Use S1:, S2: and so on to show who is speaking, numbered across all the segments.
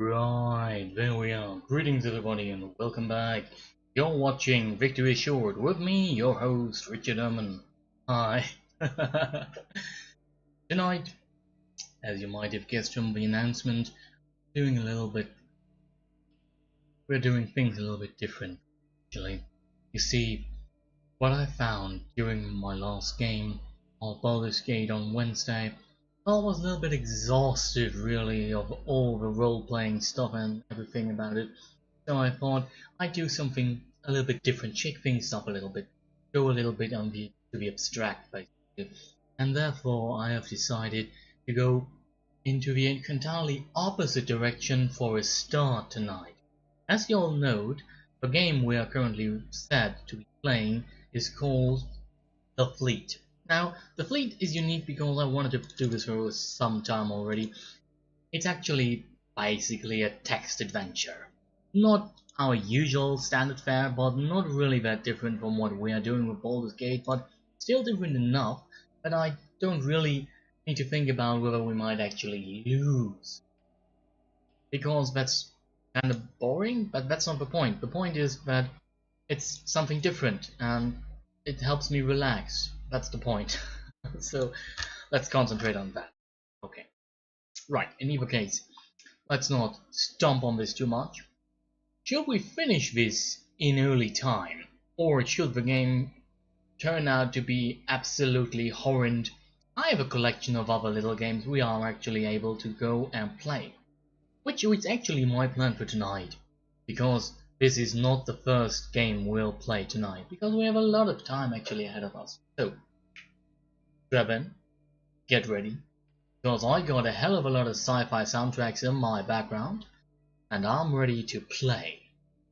S1: Right, there we are. Greetings everybody and welcome back. You're watching Victory Assured with me, your host, Richard Herman. Hi. Tonight, as you might have guessed from the announcement, we're doing things a little bit different, actually. You see, what I found during my last game of Baldur's Gate on Wednesday, I was a little bit exhausted really of all the role-playing stuff and everything about it. So I thought I'd do something a little bit different, shake things up a little bit, go a little bit on the abstract basically. And therefore I have decided to go into the entirely opposite direction for a start tonight. As you all know, the game we are currently set to be playing is called The Fleet. Now, The Fleet is unique because I wanted to do this for some time already. It's actually basically a text adventure. Not our usual standard fare, but not really that different from what we are doing with Baldur's Gate, but still different enough that I don't really need to think about whether we might actually lose. Because that's kind of boring, but that's not the point. The point is that it's something different and it helps me relax. That's the point. So let's concentrate on that. Okay. Right, in either case, let's not stomp on this too much. Should we finish this in early time, or should the game turn out to be absolutely horrid, I have a collection of other little games we are actually able to go and play. Which is actually my plan for tonight, because this is not the first game we'll play tonight, because we have a lot of time actually ahead of us. So, grab in, get ready, because I got a hell of a lot of sci-fi soundtracks in my background, and I'm ready to play.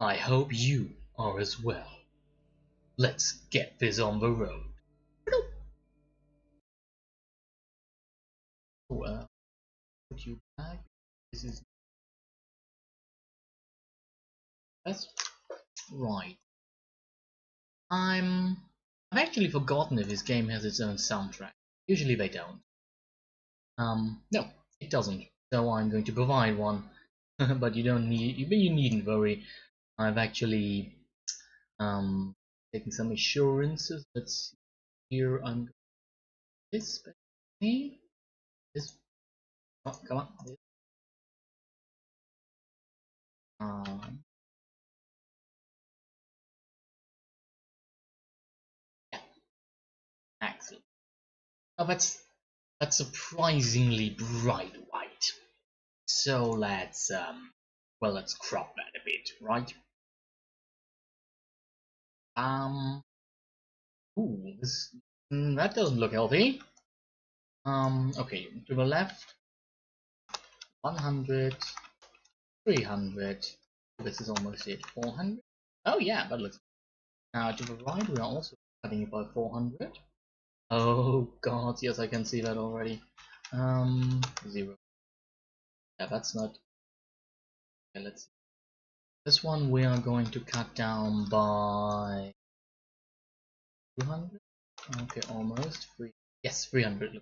S1: I hope you are as well. Let's get this on the road. Well, put you back. This is that's right. I've actually forgotten if this game has its own soundtrack. Usually they don't. No, it doesn't. So I'm going to provide one. But you needn't worry. I've actually taken some assurances. Let's see here. I'm this this oh, come on. This. Um, yeah, excellent. Oh, that's surprisingly bright white. So let's crop that a bit, right? Um, ooh, that doesn't look healthy. Okay, to the left, 100, 300. This is almost it, 400. Oh yeah, that looks. Now to the right, we are also cutting it by 400. Oh god, yes, I can see that already. 0. Yeah, that's not. Okay, let's see. This one we are going to cut down by 200. Okay, almost. Yes, 300.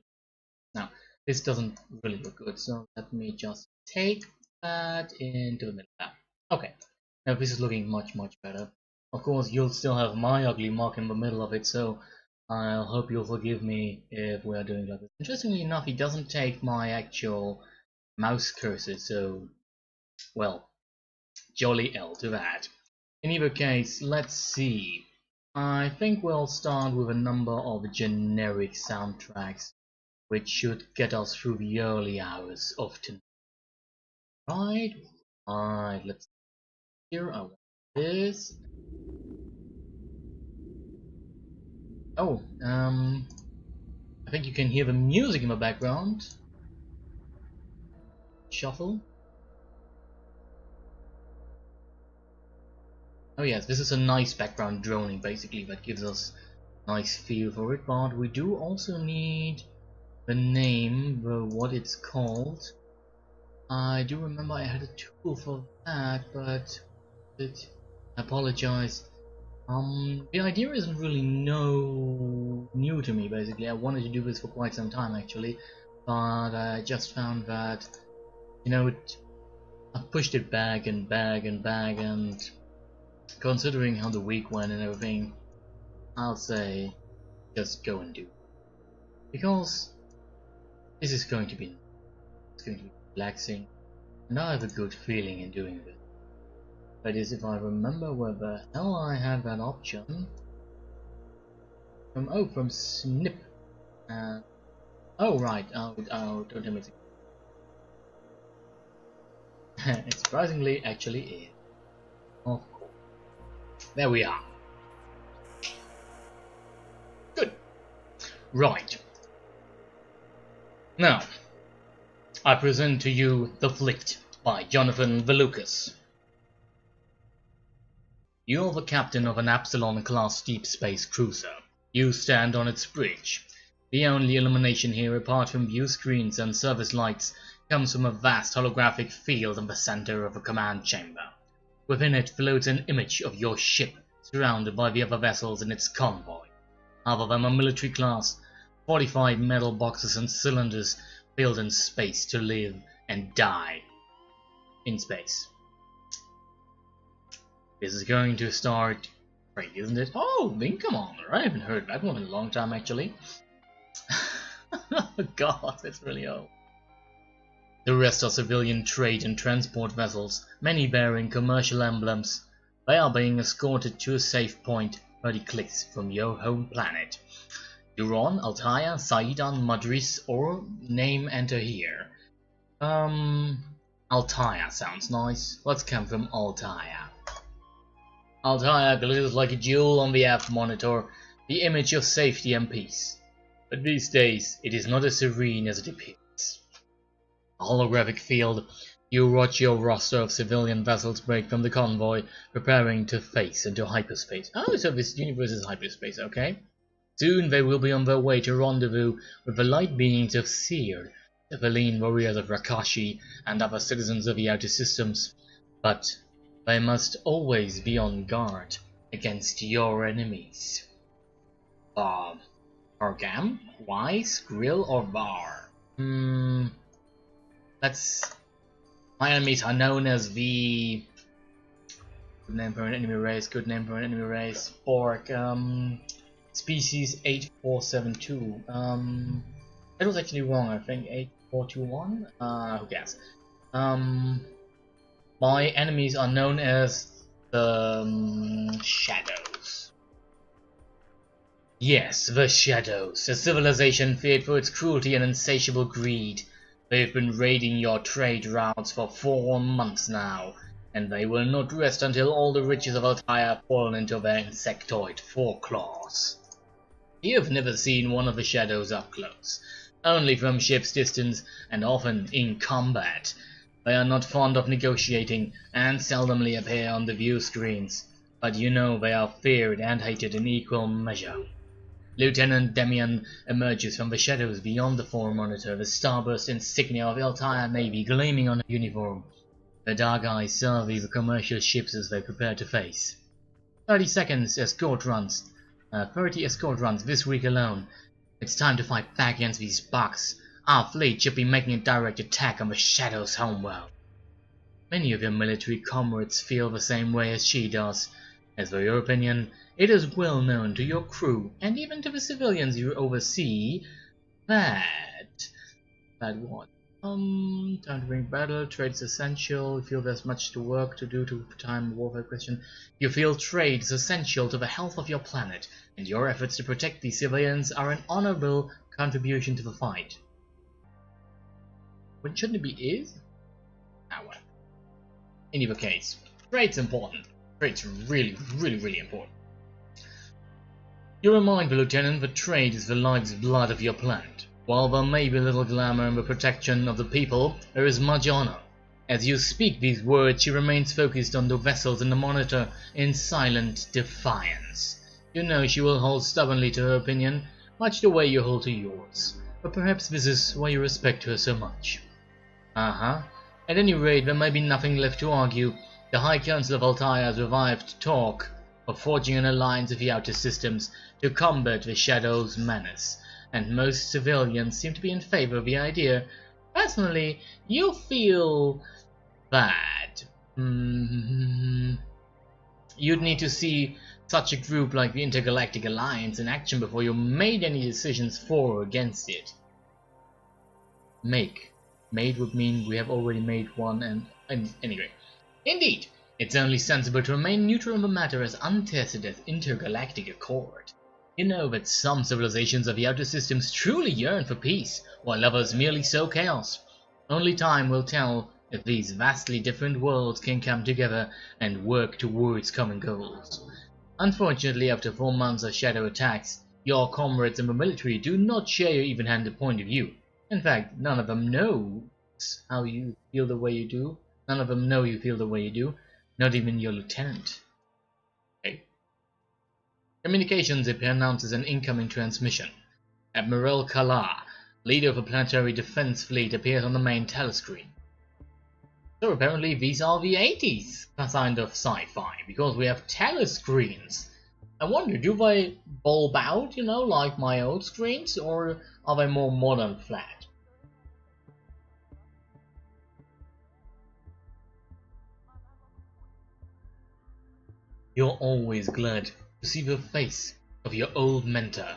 S1: Now, this doesn't really look good, so let me just take that into the middle now. Okay, now this is looking much better. Of course, you'll still have my ugly mark in the middle of it, so I'll hope you'll forgive me if we are doing like this. Interestingly enough, he doesn't take my actual mouse cursor, so, well, jolly L to that. In either case, let's see. I think we'll start with a number of generic soundtracks which should get us through the early hours of tonight. Right, let's see here. I want this. Oh, I think you can hear the music in the background. Shuffle. Oh yes, this is a nice background droning basically that gives us a nice feel for it, but we do also need the name, what it's called. I do remember I had a tool for that, but I apologize. The idea isn't really new to me basically. I wanted to do this for quite some time actually, but I just found that, you know, I've pushed it back and back and back, and considering how the week went and everything, I'll say just go and do it. Because this is going to be relaxing, and I have a good feeling in doing this. That is, if I remember where the hell I have that option. From Snip. Oh right, don't tell me. It surprisingly actually is. Of course. There we are. Good. Right. Now, I present to you The Fleet by Jonathan Valukas. You're the captain of an Epsilon-class deep space cruiser. You stand on its bridge. The only illumination here, apart from view screens and service lights, comes from a vast holographic field in the center of a command chamber. Within it floats an image of your ship, surrounded by the other vessels in its convoy. Half of them are military class, 45 metal boxes and cylinders filled in space to live and die in space. This is going to start great, isn't it? Oh, Wing Commander! I haven't heard that one in a long time, actually. God, it's really old. The rest are civilian trade and transport vessels, many bearing commercial emblems. They are being escorted to a safe point 30 clicks from your home planet. Duron, Altair, Saidan, Madris, or name enter here. Altair sounds nice. Let's come from Altair. Altair glitters like a jewel on the aft monitor, the image of safety and peace. But these days, it is not as serene as it appears. A holographic field, you watch your roster of civilian vessels break from the convoy, preparing to face into hyperspace. Oh, so this universe is hyperspace, okay. Soon they will be on their way to rendezvous with the light beings of Seer, the Valine warriors of Rakashi, and other citizens of the outer systems. But they must always be on guard against your enemies. Argam, Wise, Grill, or Var? My enemies are known as the... Good name for an enemy race, Borg, Species 8472. That was actually wrong, I think. 8421? Who cares? My enemies are known as the Shadows. Yes, the Shadows, a civilization feared for its cruelty and insatiable greed. They've been raiding your trade routes for 4 months now, and they will not rest until all the riches of Altair have fallen into their insectoid foreclaws. You've never seen one of the Shadows up close, only from ship's distance and often in combat. They are not fond of negotiating and seldomly appear on the view screens, but you know they are feared and hated in equal measure. Lieutenant Demian emerges from the shadows beyond the fore monitor, the starburst insignia of the Altair Navy gleaming on her uniform. The dark eyes survey the commercial ships as they prepare to face. 30 escort runs this week alone. It's time to fight back against these bugs. Our fleet should be making a direct attack on the Shadows' homeworld. Many of your military comrades feel the same way as she does. As for your opinion, it is well known to your crew, and even to the civilians you oversee, that what? Time to bring battle, trade is essential, you feel there's much to work to do to time warfare question. You feel trade is essential to the health of your planet, and your efforts to protect these civilians are an honorable contribution to the fight. But shouldn't it be is? Ah well. In either case, trade's important. Trade's really important. You remind the Lieutenant that trade is the life's blood of your planet. While there may be little glamour in the protection of the people, there is much honor. As you speak these words, she remains focused on the vessels in the monitor in silent defiance. You know she will hold stubbornly to her opinion, much the way you hold to yours. But perhaps this is why you respect her so much. At any rate, there may be nothing left to argue. The High Council of Altair has revived talk of forging an alliance with the outer systems to combat the Shadows' menace, and most civilians seem to be in favor of the idea. Personally, you feel that you'd need to see such a group like the Intergalactic Alliance in action before you made any decisions for or against it. Make. Made would mean we have already made one and anyway. Indeed, it's only sensible to remain neutral on the matter as untested as intergalactic accord. You know that some civilizations of the outer systems truly yearn for peace, while others merely sow chaos. Only time will tell if these vastly different worlds can come together and work towards common goals. Unfortunately, after 4 months of shadow attacks, your comrades in the military do not share your even-handed point of view. In fact, none of them knows how you feel the way you do. None of them know you feel the way you do. Not even your lieutenant. Okay. Communications appear announces an incoming transmission. Admiral Kala, leader of the planetary defense fleet, appears on the main telescreen. So apparently these are the 80s kind of sci-fi, because we have telescreens. I wonder, do they bulb out, you know, like my old screens, or are they more modern flat? You're always glad to see the face of your old mentor,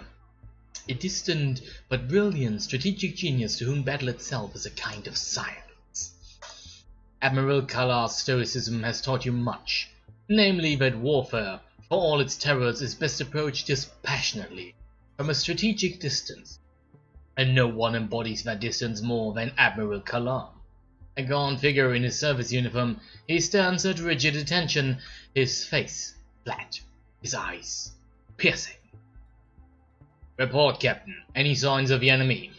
S1: a distant but brilliant strategic genius to whom battle itself is a kind of science. Admiral Kala's stoicism has taught you much, namely that warfare, for all its terrors, is best approached dispassionately, from a strategic distance, and no one embodies that distance more than Admiral Kala. A gaunt figure in his service uniform, he stands at rigid attention, his face flat, his eyes piercing. Report, Captain. Any signs of the enemy?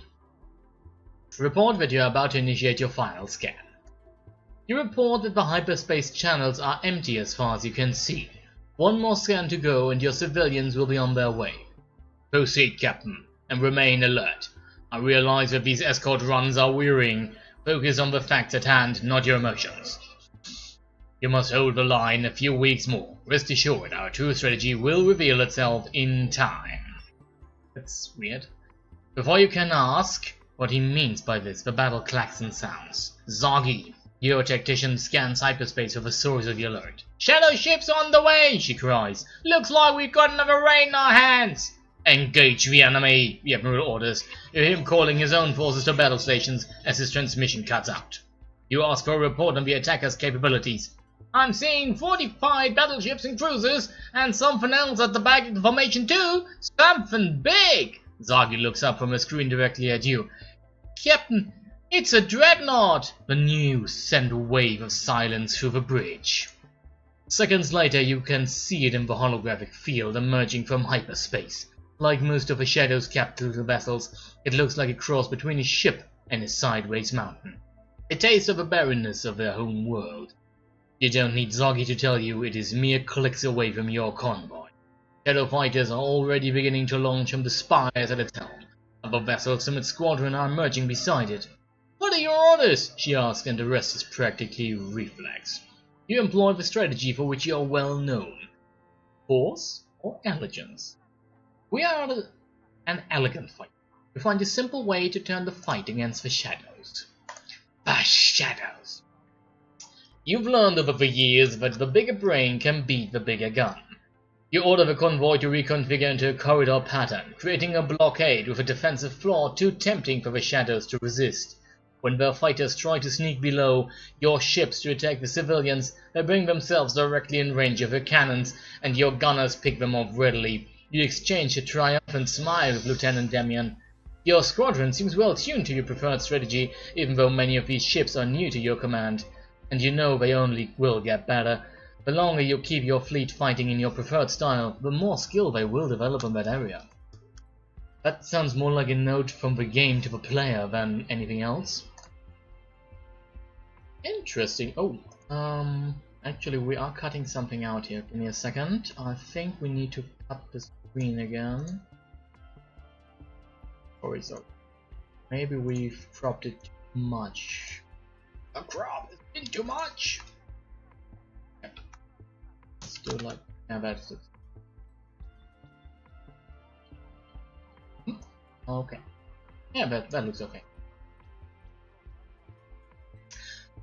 S1: Report that you are about to initiate your final scan. You report that the hyperspace channels are empty as far as you can see. One more scan to go and your civilians will be on their way. Proceed, Captain, and remain alert. I realize that these escort runs are wearying. Focus on the facts at hand, not your emotions. You must hold the line a few weeks more. Rest assured, our true strategy will reveal itself in time. That's weird. Before you can ask what he means by this, the battle klaxon sounds. Zoggy, your tactician, scans hyperspace for the source of the alert. Shadow ships on the way, she cries. Looks like we've got another raid in our hands. Engage the enemy, the Admiral orders. You hear him calling his own forces to battle stations as his transmission cuts out. You ask for a report on the attacker's capabilities. I'm seeing 45 battleships and cruisers, and something else at the back of the formation too. Something big! Zagi looks up from a screen directly at you. Captain, it's a dreadnought! The news sent a wave of silence through the bridge. Seconds later, you can see it in the holographic field emerging from hyperspace. Like most of the Shadow's capital vessels, it looks like a cross between a ship and a sideways mountain. A taste of the barrenness of their home world. You don't need Zoggy to tell you it is mere clicks away from your convoy. Shadow fighters are already beginning to launch from the spires at its helm. Other vessels from its squadron are emerging beside it. What are your orders? She asks, and the rest is practically reflex. You employ the strategy for which you are well known. Force or elegance? We are an elegant fight. We find a simple way to turn the fight against the shadows. The shadows! You've learned over the years that the bigger brain can beat the bigger gun. You order the convoy to reconfigure into a corridor pattern, creating a blockade with a defensive floor too tempting for the shadows to resist. When their fighters try to sneak below your ships to attack the civilians, they bring themselves directly in range of your cannons, and your gunners pick them off readily. You exchange a triumphant smile with Lieutenant Damian. Your squadron seems well tuned to your preferred strategy, even though many of these ships are new to your command. And you know they only will get better. The longer you keep your fleet fighting in your preferred style, the more skill they will develop in that area. That sounds more like a note from the game to the player than anything else. Interesting. Oh, actually we are cutting something out here. Give me a second. I think we need to cut the screen again. Sorry. Maybe we've cropped it too much. The crop has been too much! Let's do like... yeah, that's it. Okay. Yeah, that looks okay.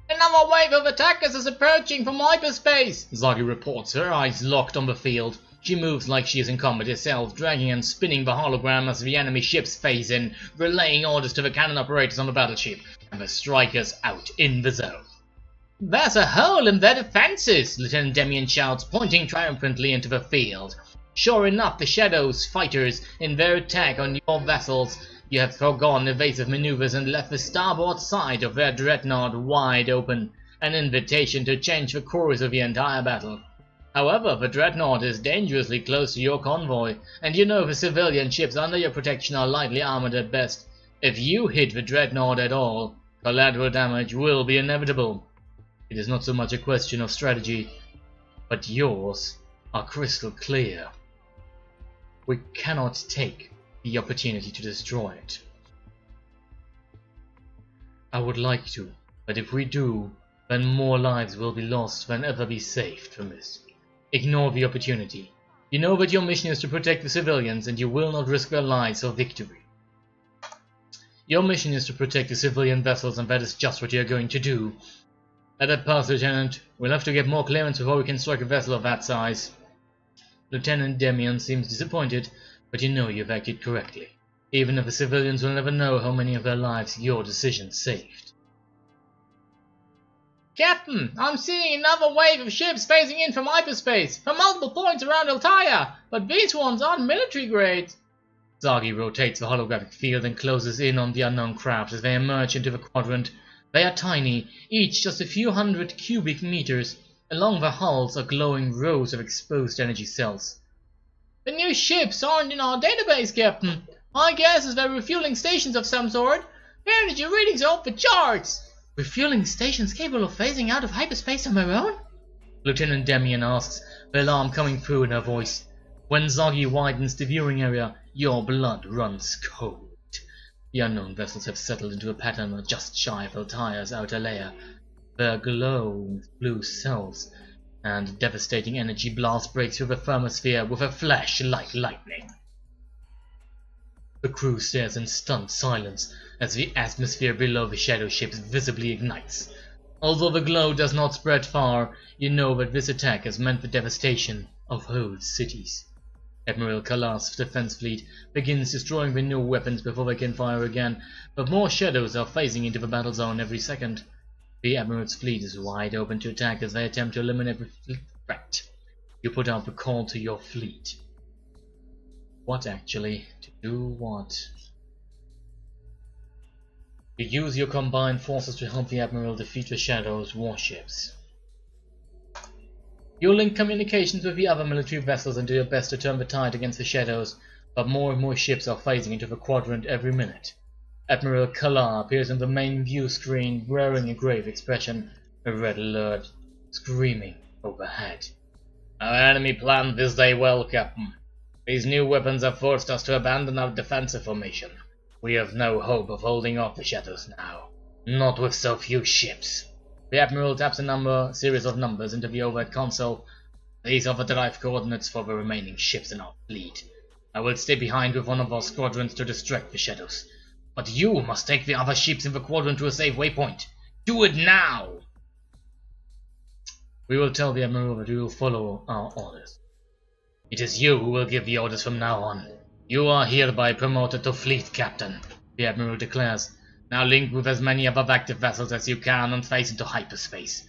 S1: Another wave of attackers is approaching from hyperspace, Zagi reports, her eyes locked on the field. She moves like she is in combat herself, dragging and spinning the hologram as the enemy ships phase in, relaying orders to the cannon operators on the battleship, and the strikers out in the zone. There's a hole in their defenses, Lieutenant Demian shouts, pointing triumphantly into the field. Sure enough, the Shadows fighters, in their attack on your vessels, you have forgone evasive maneuvers and left the starboard side of their dreadnought wide open, an invitation to change the course of the entire battle. However, the dreadnought is dangerously close to your convoy, and you know the civilian ships under your protection are lightly armored at best. If you hit the dreadnought at all, collateral damage will be inevitable. It is not so much a question of strategy, but yours are crystal clear. We cannot take the opportunity to destroy it. I would like to, but if we do, then more lives will be lost than ever be saved from this. Ignore the opportunity. You know that your mission is to protect the civilians, and you will not risk their lives for victory. Your mission is to protect the civilian vessels, and that is just what you are going to do. Let that pass, Lieutenant. We'll have to get more clearance before we can strike a vessel of that size. Lieutenant Demian seems disappointed, but you know you've acted correctly. Even if the civilians will never know how many of their lives your decision saved. Captain, I'm seeing another wave of ships phasing in from hyperspace, from multiple points around Altair, but these ones aren't military grade. Zagi rotates the holographic field and closes in on the unknown craft as they emerge into the quadrant. They are tiny, each just a few hundred cubic meters. Along the hulls are glowing rows of exposed energy cells. The new ships aren't in our database, Captain. My guess is they're refueling stations of some sort. Energy readings are off the charts. Refueling stations capable of phasing out of hyperspace on their own? Lieutenant Demian asks, the alarm coming through in her voice. When Zagi widens the viewing area, your blood runs cold. The unknown vessels have settled into a pattern just shy of Altair's outer layer. Their glow with blue cells, and devastating energy blast breaks through the thermosphere with a flash like lightning. The crew stares in stunned silence as the atmosphere below the shadow ships visibly ignites. Although the glow does not spread far, you know that this attack has meant the devastation of whole cities. Admiral Kalas's defense fleet begins destroying the new weapons before they can fire again, but more shadows are phasing into the battle zone every second. The Admiral's fleet is wide open to attack as they attempt to eliminate the threat. You put out the call to your fleet. What actually? To do what? You use your combined forces to help the Admiral defeat the Shadow's warships. You link communications with the other military vessels and do your best to turn the tide against the Shadows, but more and more ships are phasing into the quadrant every minute. Admiral Kalar appears on the main view screen wearing a grave expression, a red alert screaming overhead. Our enemy planned this day well, Captain. These new weapons have forced us to abandon our defensive formation. We have no hope of holding off the Shadows now. Not with so few ships. The Admiral taps a series of numbers into the overhead console. These are the drive coordinates for the remaining ships in our fleet. I will stay behind with one of our squadrons to distract the Shadows. But you must take the other ships in the quadrant to a safe waypoint. Do it now! We will tell the Admiral that you will follow our orders. It is you who will give the orders from now on. You are hereby promoted to Fleet Captain, the Admiral declares. Now link with as many other active vessels as you can and face into hyperspace.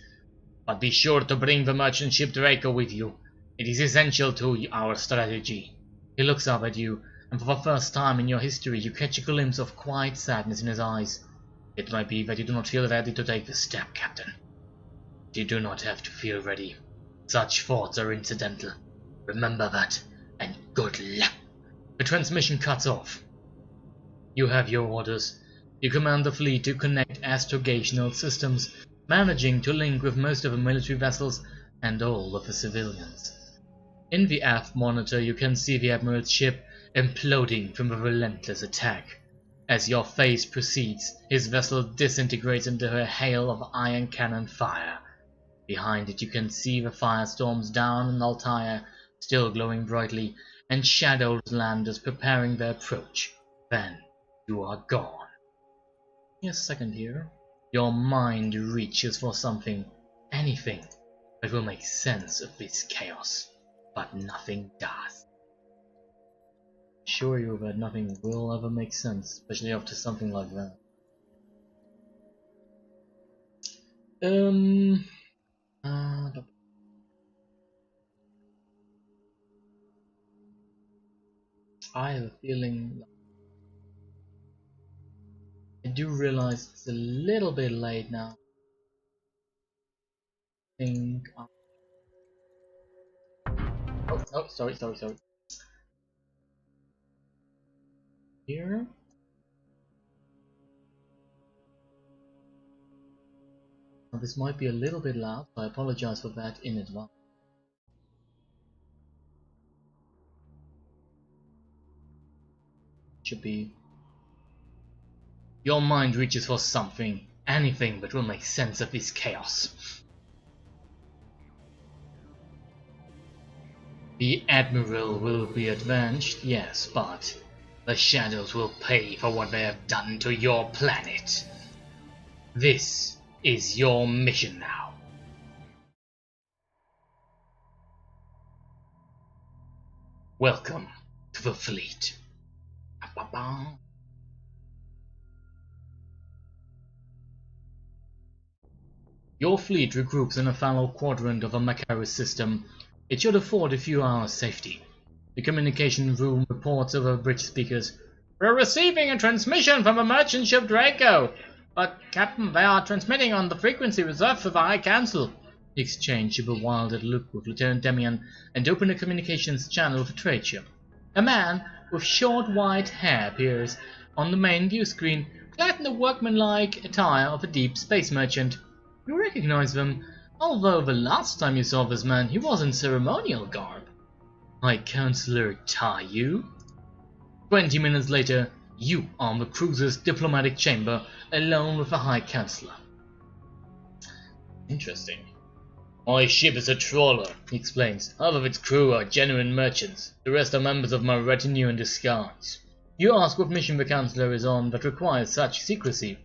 S1: But be sure to bring the merchant ship Draco with you. It is essential to our strategy. He looks up at you, and for the first time in your history you catch a glimpse of quiet sadness in his eyes. It might be that you do not feel ready to take the step, Captain. But you do not have to feel ready. Such thoughts are incidental. Remember that, and good luck. The transmission cuts off. You have your orders. You command the fleet to connect astrogational systems, managing to link with most of the military vessels and all of the civilians. In the aft monitor you can see the Admiral's ship imploding from a relentless attack. As your phase proceeds, his vessel disintegrates into a hail of iron cannon fire. Behind it you can see the firestorms down in Altair, still glowing brightly, and Shadow's landers preparing their approach. Then you are gone. Yes, second here. Your mind reaches for something, anything, that will make sense of this chaos, but nothing does. Assure you that nothing will ever make sense, especially after something like that. I have a feeling. I do realize it's a little bit late now. I think. Oh, sorry. Here. Now, this might be a little bit loud, so I apologize for that in advance. Should be. Your mind reaches for something, anything that will make sense of this chaos. The Admiral will be avenged, yes, but the Shadows will pay for what they have done to your planet. This is your mission now. Welcome to the fleet. Your fleet regroups in a fallow quadrant of the Macaris system. It should afford a few hours safety. The communication room reports over bridge speakers. We're receiving a transmission from a merchant ship Draco. But, Captain, they are transmitting on the frequency reserved for the High Council. He exchanged a bewildered look with Lieutenant Demian and opened a communications channel for trade ship. A man with short white hair appears on the main view screen, clad in the workmanlike attire of a deep space merchant. You recognize them, although the last time you saw this man he was in ceremonial garb. High Counselor Taiyu? 20 minutes later, you are in the cruiser's diplomatic chamber, alone with the High Counselor. Interesting. My ship is a trawler, he explains. Half of its crew are genuine merchants. The rest are members of my retinue in disguise. You ask what mission the Counselor is on that requires such secrecy.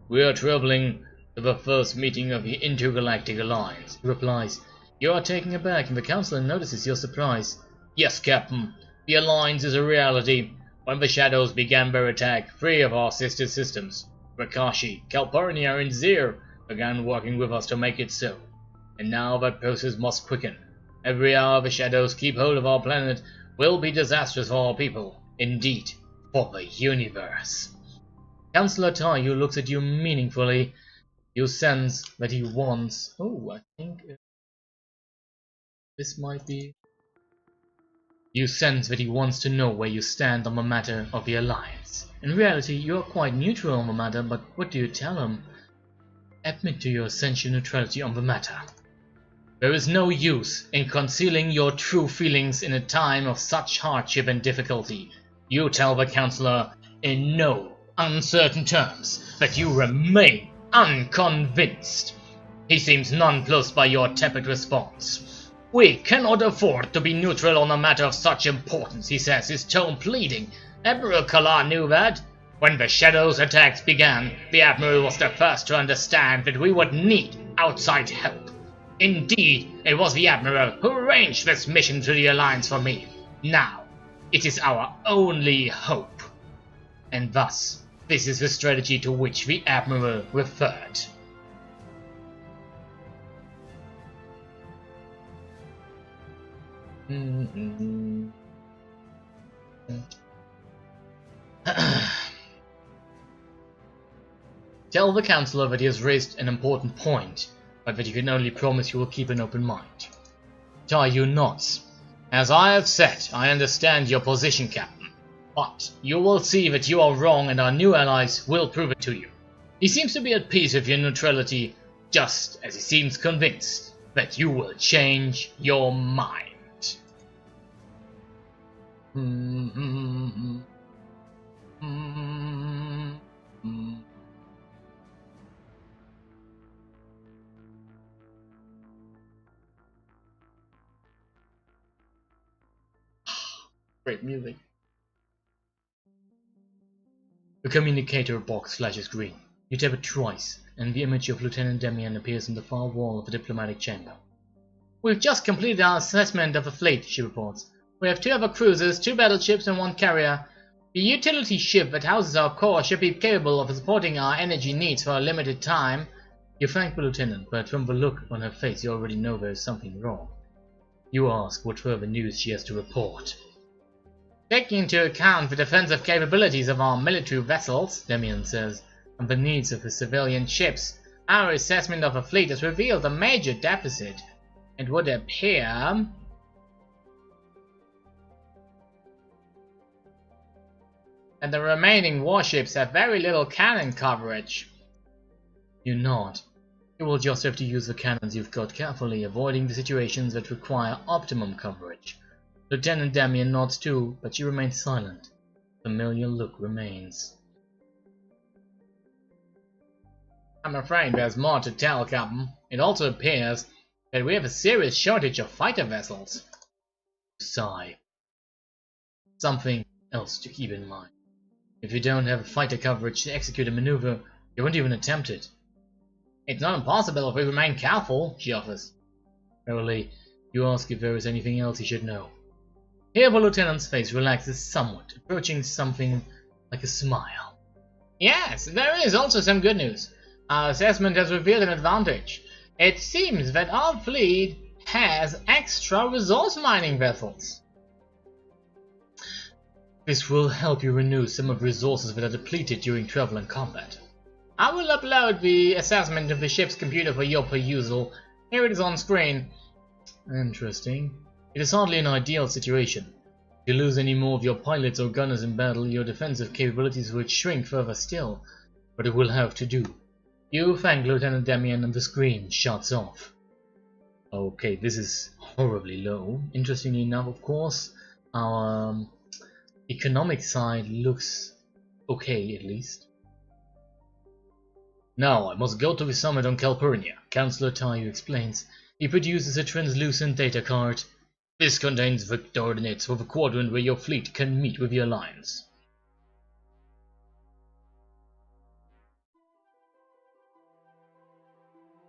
S1: We are traveling to the first meeting of the Intergalactic Alliance, he replies. You are taken aback and the Counselor notices your surprise. Yes, Captain. The Alliance is a reality. When the Shadows began their attack, 3 of our sister systems, Rakashi, Calpurnia, and Zir, began working with us to make it so. And now that process must quicken. Every hour the Shadows keep hold of our planet will be disastrous for our people. Indeed, for the universe. Counselor Taiyu looks at you meaningfully. You sense that he wants... Oh, I think this might be... You sense that he wants to know where you stand on the matter of the Alliance. In reality, you are quite neutral on the matter, but what do you tell him? Admit to your essential neutrality on the matter. There is no use in concealing your true feelings in a time of such hardship and difficulty. You tell the Counselor in no uncertain terms that you remain unconvinced. He seems nonplussed by your tepid response. We cannot afford to be neutral on a matter of such importance, he says, his tone pleading. Admiral Kalar knew that. When the Shadows attacks began, the Admiral was the first to understand that we would need outside help. Indeed, it was the Admiral who arranged this mission to the Alliance for me. Now, it is our only hope. And thus, this is the strategy to which the Admiral referred. Tell the Counselor that he has raised an important point, but that you can only promise you will keep an open mind. Taiyu nods. As I have said, I understand your position, Captain. But you will see that you are wrong and our new allies will prove it to you. He seems to be at peace with your neutrality, just as he seems convinced that you will change your mind. Great music. The communicator box flashes green. You tap it twice, and the image of Lieutenant Demian appears on the far wall of the diplomatic chamber. "We've just completed our assessment of the fleet," she reports. "We have 2 other cruisers, 2 battleships, and 1 carrier. The utility ship that houses our core should be capable of supporting our energy needs for a limited time." You thank the lieutenant, but from the look on her face you already know there is something wrong. You ask what further news she has to report. "Taking into account the defensive capabilities of our military vessels," Demian says, "and the needs of the civilian ships, our assessment of the fleet has revealed a major deficit. It would appear that the remaining warships have very little cannon coverage." You nod. You will just have to use the cannons you've got carefully, avoiding the situations that require optimum coverage. Lieutenant Demian nods too, but she remains silent. The familiar look remains. "I'm afraid there's more to tell, Captain. It also appears that we have a serious shortage of fighter vessels." Sigh. Something else to keep in mind. If you don't have fighter coverage to execute a maneuver, you won't even attempt it. "It's not impossible if we remain careful," she offers. Verily, you ask if there is anything else he should know. Here the lieutenant's face relaxes somewhat, approaching something like a smile. "Yes, there is also some good news. Our assessment has revealed an advantage. It seems that our fleet has extra resource mining vessels." This will help you renew some of the resources that are depleted during travel and combat. "I will upload the assessment of the ship's computer for your perusal. Here it is on screen." Interesting. It is hardly an ideal situation. If you lose any more of your pilots or gunners in battle, your defensive capabilities would shrink further still, but it will have to do. You thank Lieutenant Demian and the screen shuts off. Okay, this is horribly low. Interestingly enough, of course, our economic side looks okay, at least. "Now I must go to the summit on Calpurnia," Councillor Tayu explains. He produces a translucent data card. "This contains the coordinates for the quadrant where your fleet can meet with the Alliance."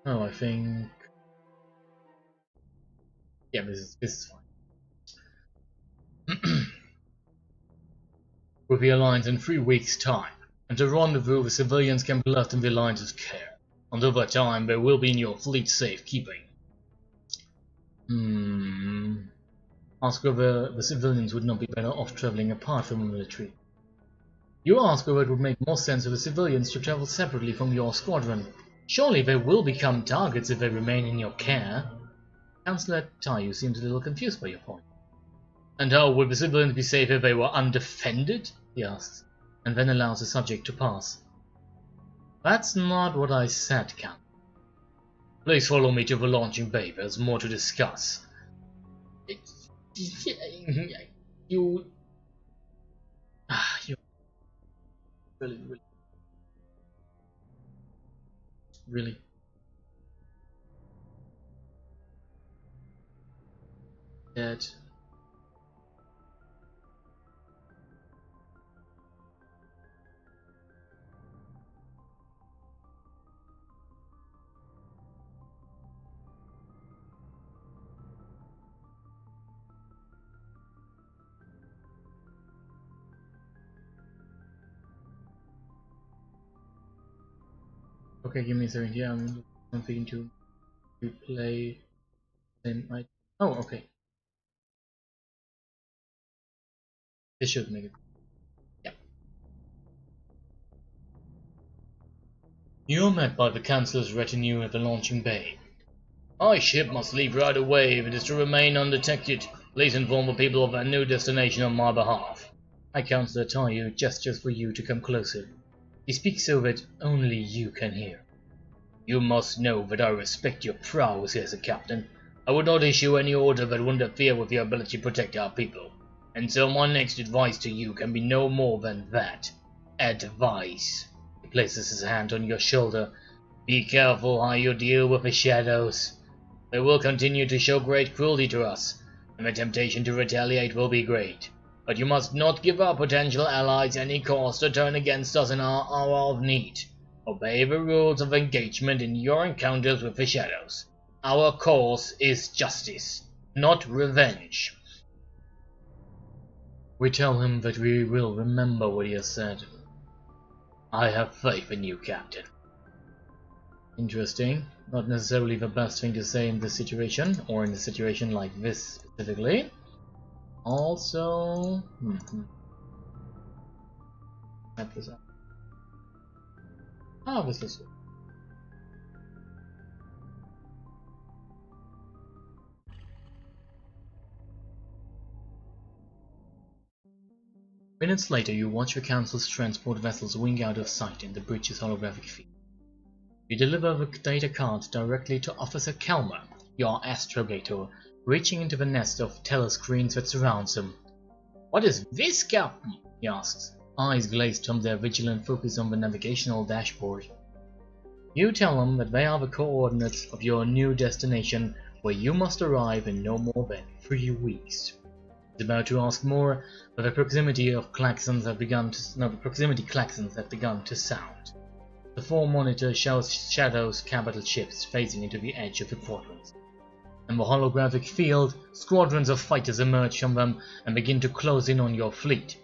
S1: Oh, I think... yeah, this is fine. With the Alliance in 3 weeks' time, and to rendezvous the civilians can be left in the Alliance's care. Until that time, they will be in your fleet's safekeeping. Ask whether the civilians would not be better off traveling apart from the military. You ask whether it would make more sense for the civilians to travel separately from your squadron. Surely they will become targets if they remain in your care. Councillor Tayu seems a little confused by your point. "And how would the civilians be safe if they were undefended?" he asks, and then allows the subject to pass. "That's not what I said, Captain." "Please follow me to the launching bay. There's more to discuss." You really. Dead. Okay, give me a second. Yeah, I'm thinking to replay. Oh, okay. This should make it. Yeah. You are met by the Councillor's retinue at the launching bay. "My ship must leave right away if it is to remain undetected. Please inform the people of their new destination on my behalf." Councillor Tayu gestures for you to come closer. He speaks so that only you can hear. "You must know that I respect your prowess as a captain. I would not issue any order that would interfere with your ability to protect our people. And so my next advice to you can be no more than that. Advice." He places his hand on your shoulder. "Be careful how you deal with the shadows. They will continue to show great cruelty to us, and the temptation to retaliate will be great. But you must not give our potential allies any cause to turn against us in our hour of need.
S2: Obey the rules of engagement in your encounters with the shadows. Our cause is justice, not revenge.
S1: We tell him that we will remember what he has said.
S2: I have faith in you, Captain.
S1: Interesting. Not necessarily the best thing to say in this situation, or in a situation like this specifically. Also... Set this up. Oh, this is... Minutes later, you watch the Council's transport vessels wing out of sight in the bridge's holographic field. You deliver the data card directly to Officer Kelmer, your astrogator, reaching into the nest of telescreens that surrounds him.
S2: What is this, Captain?
S1: He asks, eyes glazed from their vigilant focus on the navigational dashboard. You tell him that they are the coordinates of your new destination, where you must arrive in no more than 3 weeks. He's about to ask more, but the proximity claxons have begun to sound. The 4 monitor shows Shadow's capital ships phasing into the edge of the quadrants. In the holographic field, squadrons of fighters emerge from them and begin to close in on your fleet.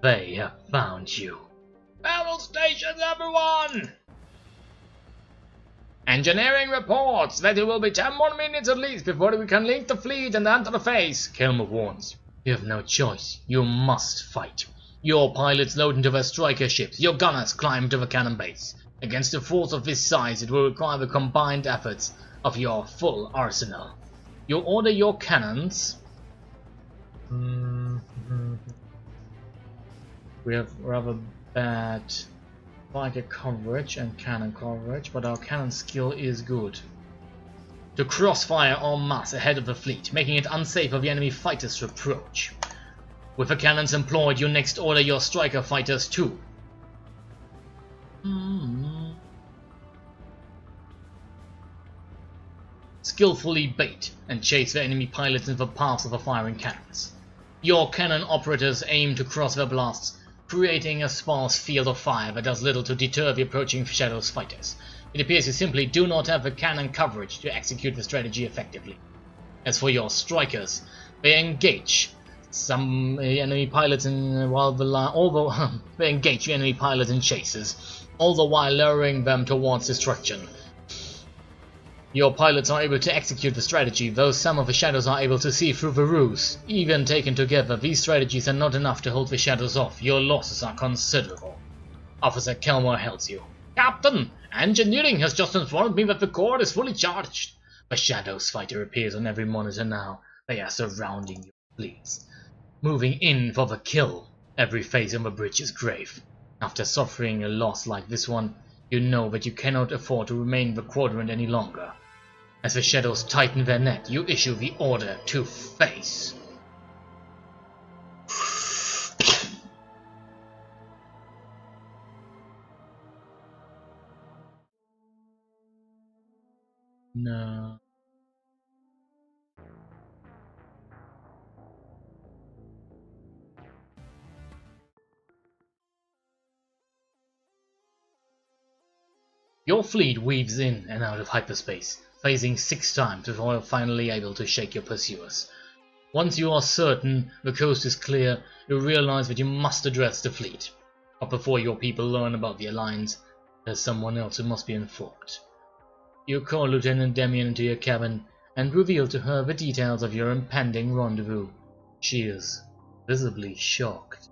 S1: They have found you.
S2: Battle stations, everyone! Engineering reports that it will be 10 more minutes at least before we can link the fleet and enter the phase, Kelmer warns.
S1: You have no choice. You must fight.
S2: Your pilots load into their striker ships, your gunners climb to the cannon base. Against a force of this size, it will require the combined efforts of your full arsenal. You order your cannons.
S1: We have rather bad fighter coverage and cannon coverage, but our cannon skill is good.
S2: To crossfire en masse ahead of the fleet, making it unsafe for the enemy fighters to approach. With the cannons employed, you next order your striker fighters too. Skillfully bait and chase the enemy pilots in the paths of the firing cannons. Your cannon operators aim to cross their blasts, creating a sparse field of fire that does little to deter the approaching Shadows fighters. It appears you simply do not have the cannon coverage to execute the strategy effectively. As for your strikers, they engage some enemy pilots in they engage the enemy pilots in chases, all the while luring them towards destruction. Your pilots are able to execute the strategy, though some of the Shadows are able to see through the ruse. Even taken together, these strategies are not enough to hold the Shadows off. Your losses are considerable. Officer Kelmer hails you. Captain, engineering has just informed me that the core is fully charged. The Shadows fighter appears on every monitor now. They are surrounding your fleets, moving in for the kill. Every face on the bridge is grave. After suffering a loss like this one, you know that you cannot afford to remain in the quadrant any longer. As the Shadows tighten their net, you issue the order to face.
S1: No.
S2: Your fleet weaves in and out of hyperspace, phasing 6 times before finally able to shake your pursuers. Once you are certain the coast is clear, you realize that you must address the fleet. But before your people learn about the Alliance, there's someone else who must be informed. You call Lieutenant Demian into your cabin and reveal to her the details of your impending rendezvous. She is visibly shocked.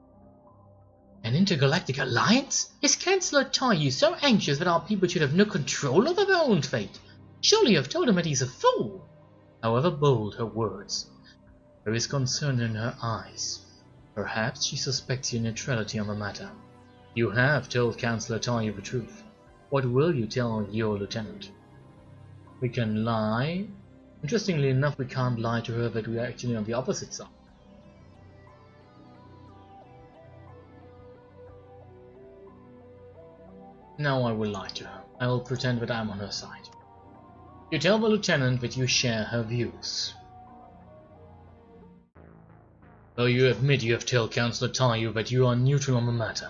S1: An intergalactic alliance? Is Chancellor Taiyu so anxious that our people should have no control over their own fate? Surely you have told him that he's a fool. However bold her words, there is concern in her eyes. Perhaps she suspects your neutrality on the matter. You have told Chancellor Taiyu the truth. What will you tell your lieutenant? We can lie. Interestingly enough, we can't lie to her that we are actually on the opposite side. Now I will lie to her. I will pretend that I am on her side. You tell the lieutenant that you share her views. Though you admit you have told Councillor Taiyu that you are neutral on the matter,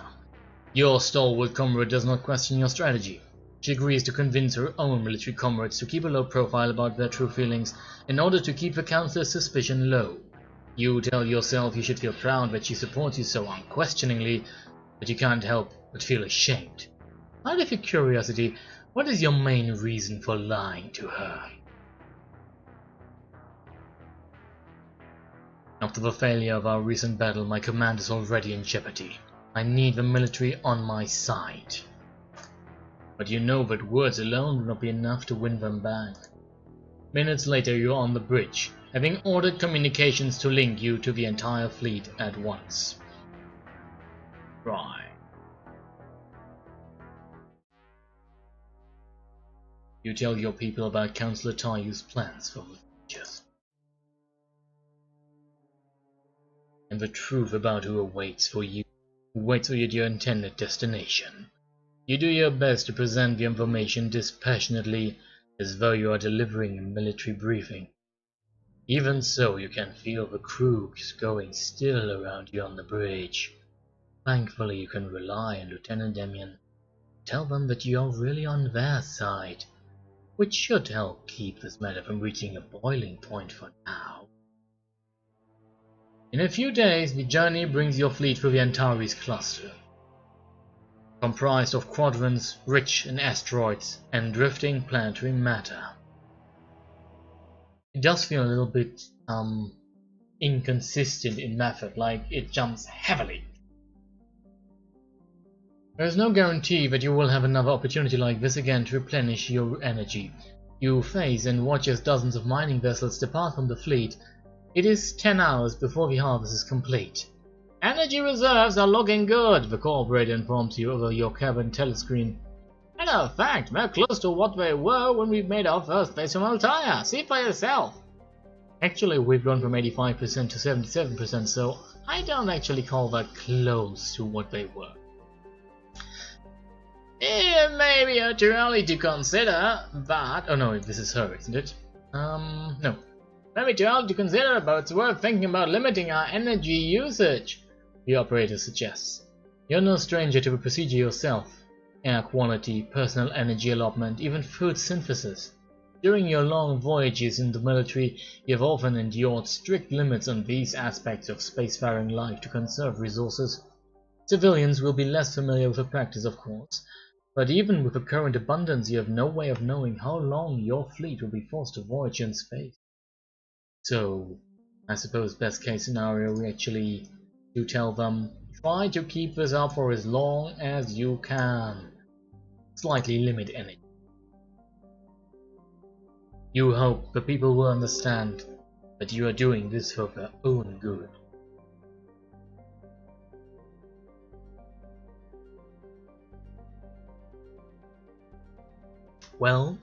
S1: your stalwart comrade does not question your strategy.
S2: She agrees to convince her own military comrades to keep a low profile about their true feelings in order to keep the Councilor's suspicion low. You tell yourself you should feel proud that she supports you so unquestioningly, but you can't help but feel ashamed. Out of your curiosity, what is your main reason for lying to her? After the failure of our recent battle, my command is already in jeopardy. I need the military on my side. But you know that words alone will not be enough to win them back. Minutes later you are on the bridge, having ordered communications to link you to the entire fleet at once. Right. You tell your people about Councillor Tayu's plans for the future. And the truth about who waits for you at your intended destination. You do your best to present the information dispassionately, as though you are delivering a military briefing. Even so, you can feel the crooks going still around you on the bridge. Thankfully, you can rely on Lieutenant Demian. Tell them that you are really on their side, which should help keep this matter from reaching a boiling point for now. In a few days, the journey brings your fleet through the Antares cluster, comprised of quadrants rich in asteroids and drifting planetary matter. It does feel a little bit inconsistent in method, like it jumps heavily. There is no guarantee that you will have another opportunity like this again to replenish your energy. You face and watch as dozens of mining vessels depart from the fleet. It is 10 hours before the harvest is complete. Energy reserves are looking good, the co-operator informs you over your cabin telescreen. Matter of fact, they're close to what they were when we made our first base from Altair. See for yourself. Actually, we've gone from 85% to 77%, so I don't actually call that close to what they were. It may be too early to consider, but... Oh no, this is her, isn't it? No. Maybe too early to consider, but it's worth thinking about limiting our energy usage, the operator suggests. You're no stranger to the procedure yourself. Air quality, personal energy allotment, even food synthesis. During your long voyages in the military, you have often endured strict limits on these aspects of spacefaring life to conserve resources. Civilians will be less familiar with the practice, of course, but even with the current abundance, you have no way of knowing how long your fleet will be forced to voyage in space. So, I suppose best case scenario, we actually do tell them, try to keep this up for as long as you can. Slightly limit energy. You hope the people will understand that you are doing this for their own good. Well,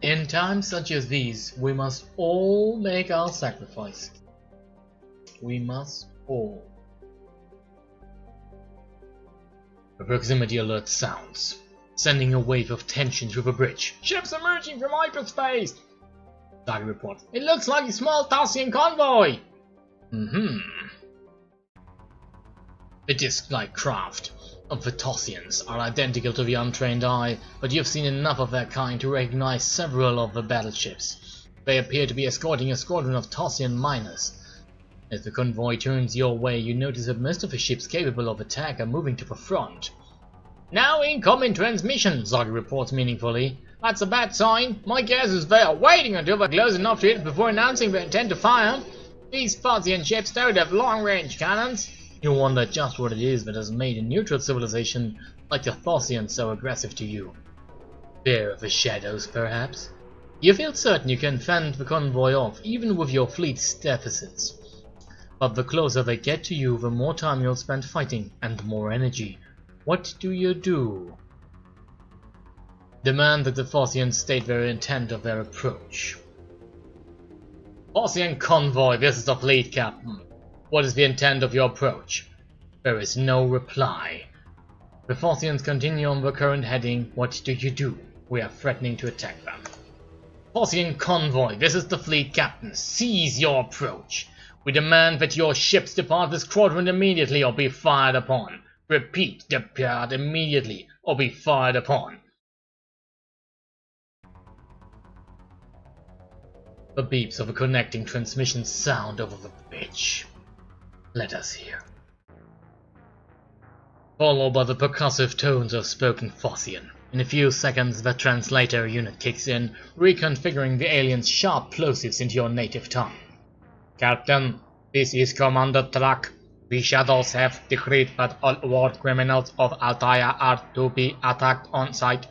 S2: in times such as these, we must all make our sacrifices. We must all. The proximity alert sounds, sending a wave of tension through the bridge. Ships emerging from hyperspace! Stargate reports. It looks like a small Thasian convoy! The disc-like craft of the Tossians are identical to the untrained eye, but you've seen enough of their kind to recognize several of the battleships. They appear to be escorting a squadron of Tossian miners. As the convoy turns your way, you notice that most of the ships capable of attack are moving to the front. Now incoming transmission, Zoggy reports meaningfully. That's a bad sign. My guess is they are waiting until they're close enough to hit before announcing they intend to fire. These Tossian ships don't have long-range cannons. You wonder just what it is that has made a neutral civilization like the Thosians so aggressive to you. Fear of the shadows, perhaps? You feel certain you can fend the convoy off, even with your fleet's deficits. But the closer they get to you, the more time you'll spend fighting, and the more energy. What do you do? Demand that the Thosians state their intent of their approach. Thosian convoy, this is the fleet captain. What is the intent of your approach? There is no reply. The Thosians continue on the current heading. What do you do? We are threatening to attack them. Thosian convoy, this is the fleet captain. Seize your approach. We demand that your ships depart this quadrant immediately or be fired upon. Repeat, depart immediately or be fired upon. The beeps of a connecting transmission sound over the bridge. Let us hear. Followed by the percussive tones of spoken Fossian. In a few seconds, the translator unit kicks in, reconfiguring the alien's sharp plosives into your native tongue. Captain, this is Commander Track. The Shadows have decreed that all war criminals of Altair are to be attacked on sight.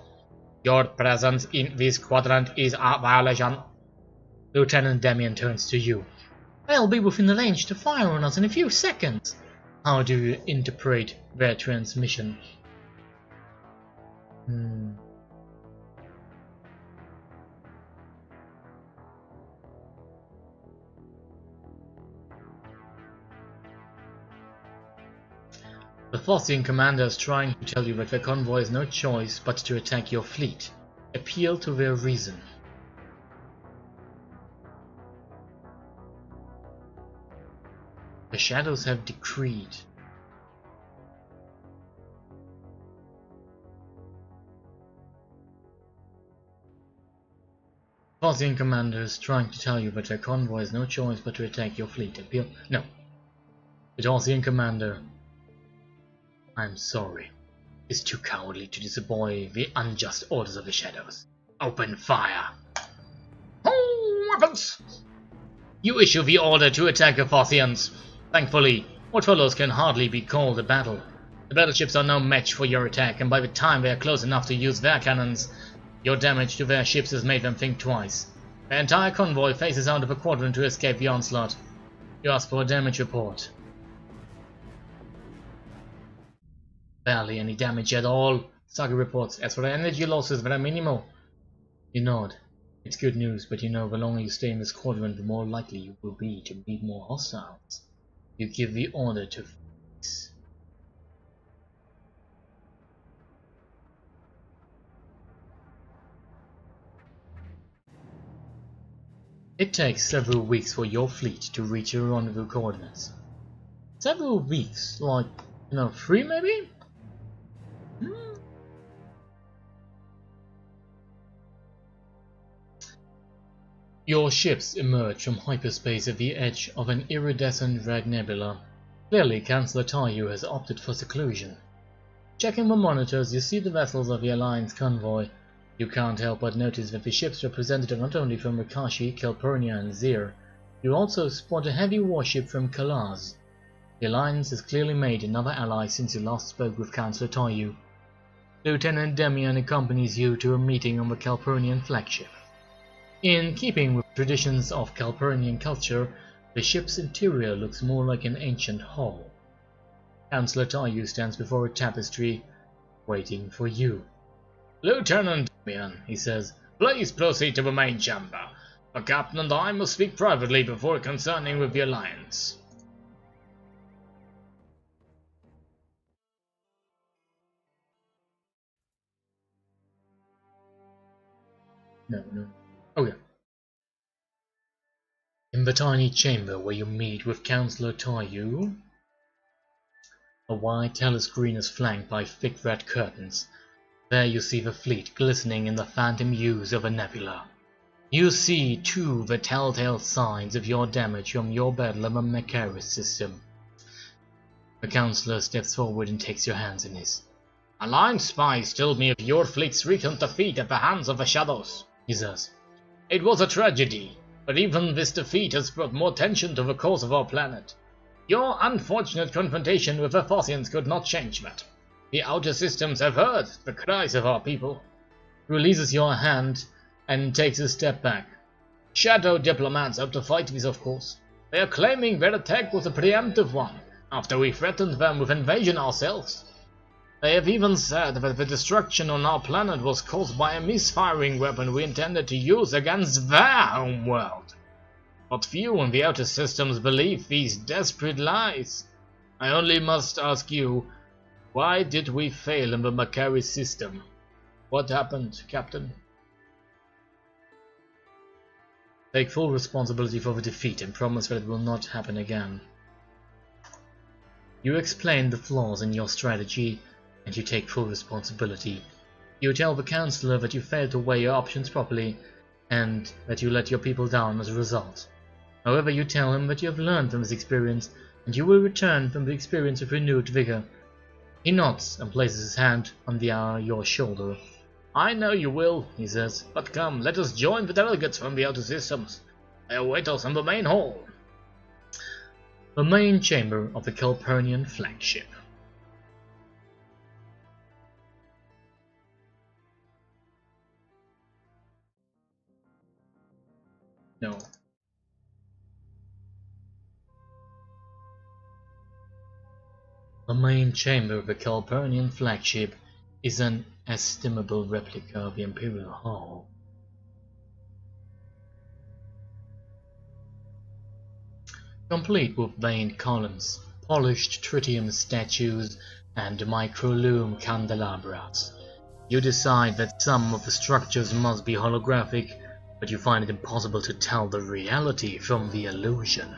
S2: Your presence in this quadrant is a violation. Lieutenant Demian turns to you. They'll be within range to fire on us in a few seconds. How do you interpret their transmission? The Fossian commander is trying to tell you that their convoy has no choice but to attack your fleet. Appeal to their reason. The Shadows have decreed. Fossian commander is trying to tell you that their convoy has no choice but to attack your fleet. Appeal. No. The Fossian commander, I'm sorry, is too cowardly to disobey the unjust orders of the Shadows. Open fire! Oh, weapons! You issue the order to attack the Fossians. Thankfully, what follows can hardly be called a battle. The battleships are no match for your attack, and by the time they are close enough to use their cannons, your damage to their ships has made them think twice. The entire convoy faces out of the quadrant to escape the onslaught. You ask for a damage report. Barely any damage at all. Saga reports. As for the energy losses, they are minimal. You nod. It's good news, but you know the longer you stay in this quadrant, the more likely you will be to meet more hostiles. You give the order to fix. It takes several weeks for your fleet to reach your rendezvous coordinates. Several weeks? Like, 3 maybe? Your ships emerge from hyperspace at the edge of an iridescent red nebula. Clearly, Chancellor Taiyu has opted for seclusion. Checking the monitors, you see the vessels of the Alliance convoy. You can't help but notice that the ships represented are not only from Rikashi, Calpurnia and Zir. You also spot a heavy warship from Kalaz. The Alliance has clearly made another ally since you last spoke with Chancellor Taiyu. Lieutenant Demian accompanies you to a meeting on the Calpurnian flagship. In keeping with traditions of Calpurnian culture, the ship's interior looks more like an ancient hall. Chancellor Taiyu stands before a tapestry, waiting for you. Lieutenant Demian, he says, please proceed to the main chamber. The captain and I must speak privately before concerning with the Alliance. No. Oh yeah. In the tiny chamber where you meet with Chancellor Taiyu, a wide telescreen is flanked by thick red curtains. There you see the fleet glistening in the phantom hues of a nebula. You see, too, the telltale signs of your damage from your battle of the Macaris system. The Counselor steps forward and takes your hands in his. Alliance spies told me of your fleet's recent defeat at the hands of the Shadows, he says. It was a tragedy, but even this defeat has brought more attention to the cause of our planet. Your unfortunate confrontation with the Fossians could not change that. The outer systems have heard the cries of our people. He releases your hand and takes a step back. Shadow diplomats hope to fight this, of course. They are claiming their attack was a preemptive one, after we threatened them with invasion ourselves. They have even said that the destruction on our planet was caused by a misfiring weapon we intended to use against their homeworld. But few in the outer systems believe these desperate lies. I only must ask you, why did we fail in the Macaris system? What happened, Captain? Take full responsibility for the defeat and promise that it will not happen again. You explain the flaws in your strategy, and you take full responsibility. You tell the Counselor that you failed to weigh your options properly,
S1: and that you let your people down as a result. However, you tell him that you have learned from this experience, and you will return from the experience with renewed vigor. He nods and places his hand on your shoulder.
S2: I know you will, he says, but come, let us join the delegates from the outer systems. They await us in the main hall.
S1: The main chamber of the Calpurnian flagship. No. The main chamber of the Calpurnian flagship is an estimable replica of the Imperial Hall. Complete with veined columns, polished tritium statues, and microlume candelabras. You decide that some of the structures must be holographic, but you find it impossible to tell the reality from the illusion.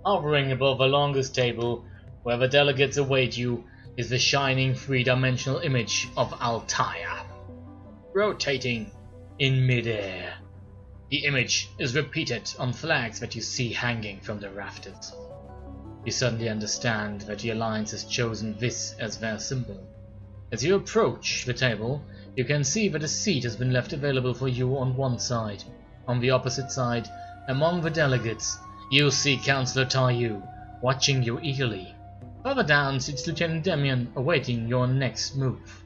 S2: Hovering above the longest table, where the delegates await you, is the shining three-dimensional image of Altaia, rotating in midair. The image is repeated on flags that you see hanging from the rafters. You suddenly understand that the Alliance has chosen this as their symbol. As you approach the table, you can see that a seat has been left available for you on one side. On the opposite side, among the delegates, you see Councillor Taiyu, watching you eagerly. Further down sits Lieutenant Demian, awaiting your next move.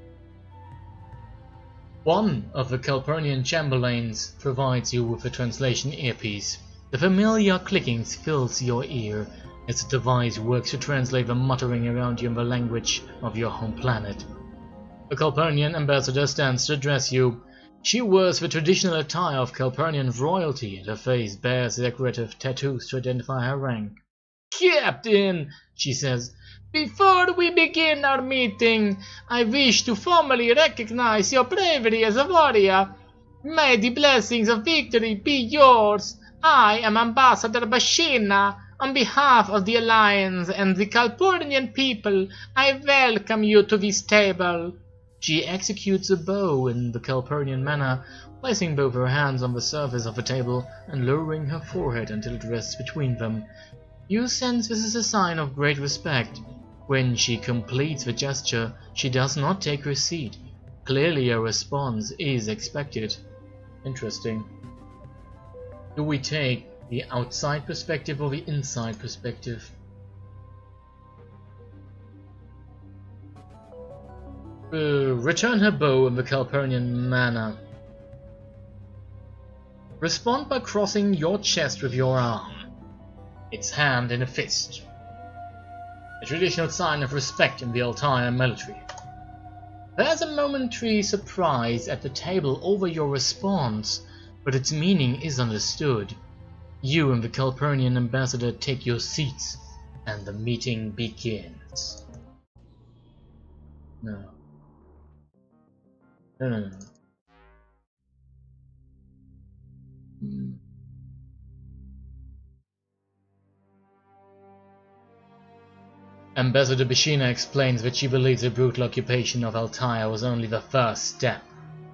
S2: One of the Calpurnian chamberlains provides you with a translation earpiece. The familiar clicking fills your ear as the device works to translate the muttering around you in the language of your home planet. The Calpurnian ambassador stands to address you. She wears the traditional attire of Calpurnian royalty, and her face bears decorative tattoos to identify her rank.
S3: Captain, she says, before we begin our meeting, I wish to formally recognize your bravery as a warrior. May the blessings of victory be yours. I am Ambassador Bashina. On behalf of the Alliance and the Calpurnian people, I welcome you to this table.
S1: She executes a bow in the Calpurnian manner, placing both her hands on the surface of the table and lowering her forehead until it rests between them. You sense this is a sign of great respect. When she completes the gesture, she does not take her seat. Clearly a response is expected. Interesting. Do we take the outside perspective or the inside perspective? Return her bow in the Calpurnian manner. Respond by crossing your chest with your arm, its hand in a fist. A traditional sign of respect in the Altaia military. There's a momentary surprise at the table over your response, but its meaning is understood. You and the Calpurnian ambassador take your seats, and the meeting begins. No. No. Ambassador Bashina explains that she believes the brutal occupation of Altaia was only the first step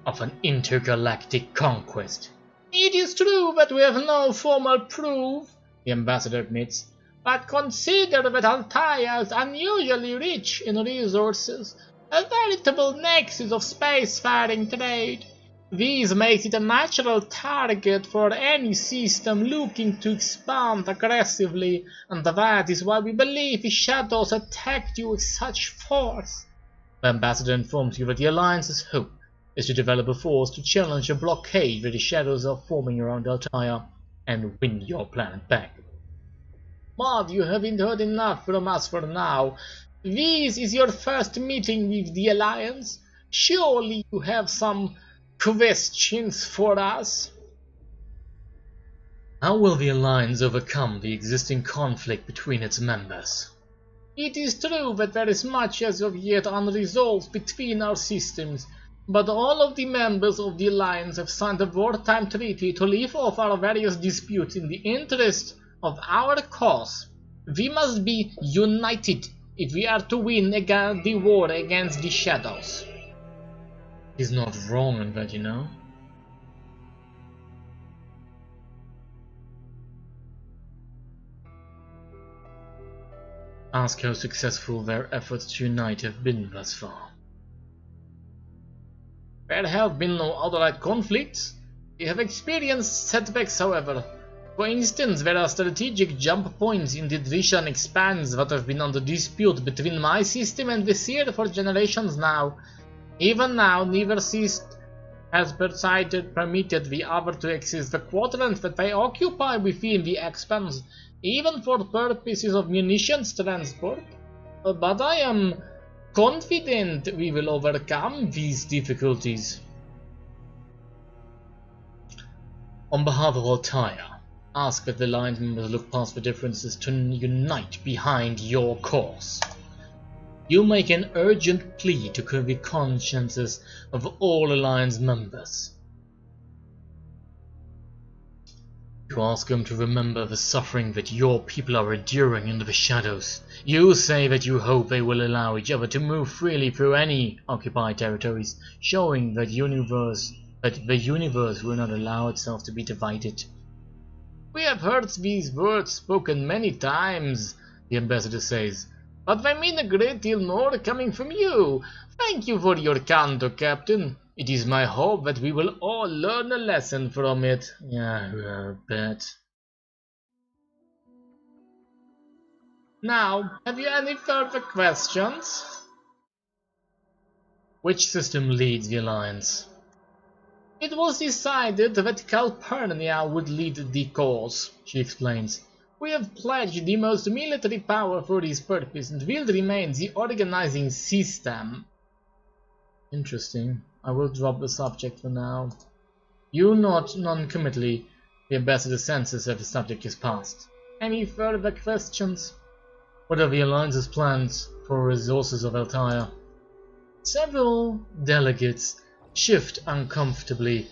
S1: of an intergalactic conquest.
S3: It is true that we have no formal proof, the ambassador admits, but consider that Altaia is unusually rich in resources, a veritable nexus of spacefaring trade. This makes it a natural target for any system looking to expand aggressively, and that is why we believe the Shadows attacked you with such force.
S1: The ambassador informs you that the Alliance's hope is to develop a force to challenge a blockade that the Shadows are forming around Altaia and win your planet back.
S3: But you haven't heard enough from us for now. This is your first meeting with the Alliance. Surely you have some questions for us.
S1: How will the Alliance overcome the existing conflict between its members?
S3: It is true that there is much as of yet unresolved between our systems, but all of the members of the Alliance have signed a wartime treaty to leave off our various disputes in the interest of our cause. We must be united if we are to win the war against the Shadows.
S1: He's not wrong in that, you know.
S2: Ask how successful their efforts to unite have been thus far.
S3: There have been no outright conflicts. We have experienced setbacks, however. For instance, there are strategic jump points in the Drishan expanse that have been under dispute between my system and the Seer for generations now. Even now, neither system has permitted the other to access the quadrant that they occupy within the expanse, even for purposes of munitions transport. But I am confident we will overcome these difficulties.
S2: On behalf of Altair, ask that the Alliance members look past the differences to unite behind your cause. You make an urgent plea to clear the consciences of all Alliance members. You ask them to remember the suffering that your people are enduring in the shadows. You say that you hope they will allow each other to move freely through any occupied territories, showing that the universe will not allow itself to be divided.
S3: We have heard these words spoken many times, the ambassador says, but they mean a great deal more coming from you. Thank you for your candor, Captain. It is my hope that we will all learn a lesson from it.
S2: Yeah, I bet.
S3: Now, have you any further questions?
S2: Which system leads the Alliance?
S3: It was decided that Calpurnia would lead the cause, she explains. We have pledged the most military power for this purpose and will remain the organizing system.
S2: Interesting. I will drop the subject for now. You nod non-committally. The ambassador senses that the subject is passed.
S3: Any further questions?
S2: What are the Alliance's plans for resources of Altair? Several delegates shift uncomfortably.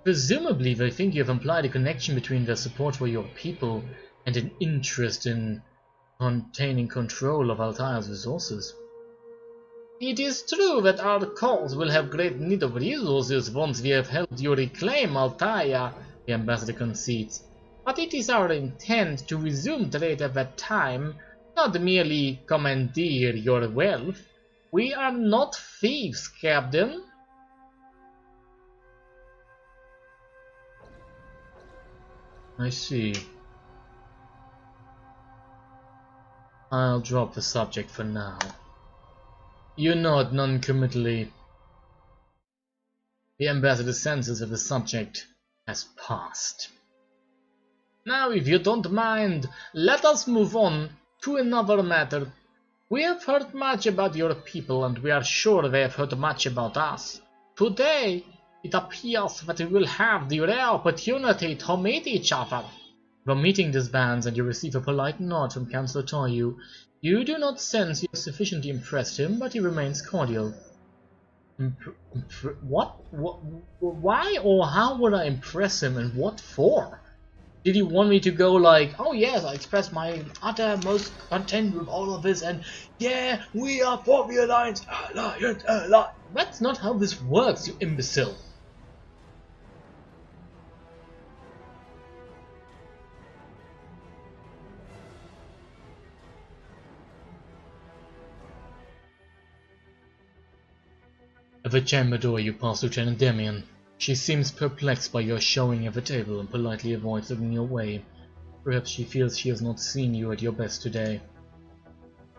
S2: Presumably they think you have implied a connection between their support for your people and an interest in maintaining control of Altair's resources.
S3: It is true that our cause will have great need of resources once we have helped you reclaim Altair,
S2: the ambassador concedes.
S3: But it is our intent to resume trade at that time, not merely commandeer your wealth. We are not thieves, Captain.
S2: I see. I'll drop the subject for now. You nod non-committally. The ambassador senses that the subject has passed.
S3: Now, if you don't mind, let us move on to another matter. We have heard much about your people, and we are sure they have heard much about us. Today, it appears that we will have the rare opportunity to meet each other.
S2: The meeting disbands and you receive a polite nod from Councillor Toyu. You do not sense you have sufficiently impressed him, but he remains cordial.
S3: What? Why or how would I impress him, and what for? Did he want me to go like, oh yes, I express my uttermost content with all of this, and yeah, we are for the Alliance, Alliance. That's not how this works, you imbecile.
S2: At the chamber door you pass Lieutenant Demian. She seems perplexed by your showing at the table and politely avoids looking your way. Perhaps she feels she has not seen you at your best today.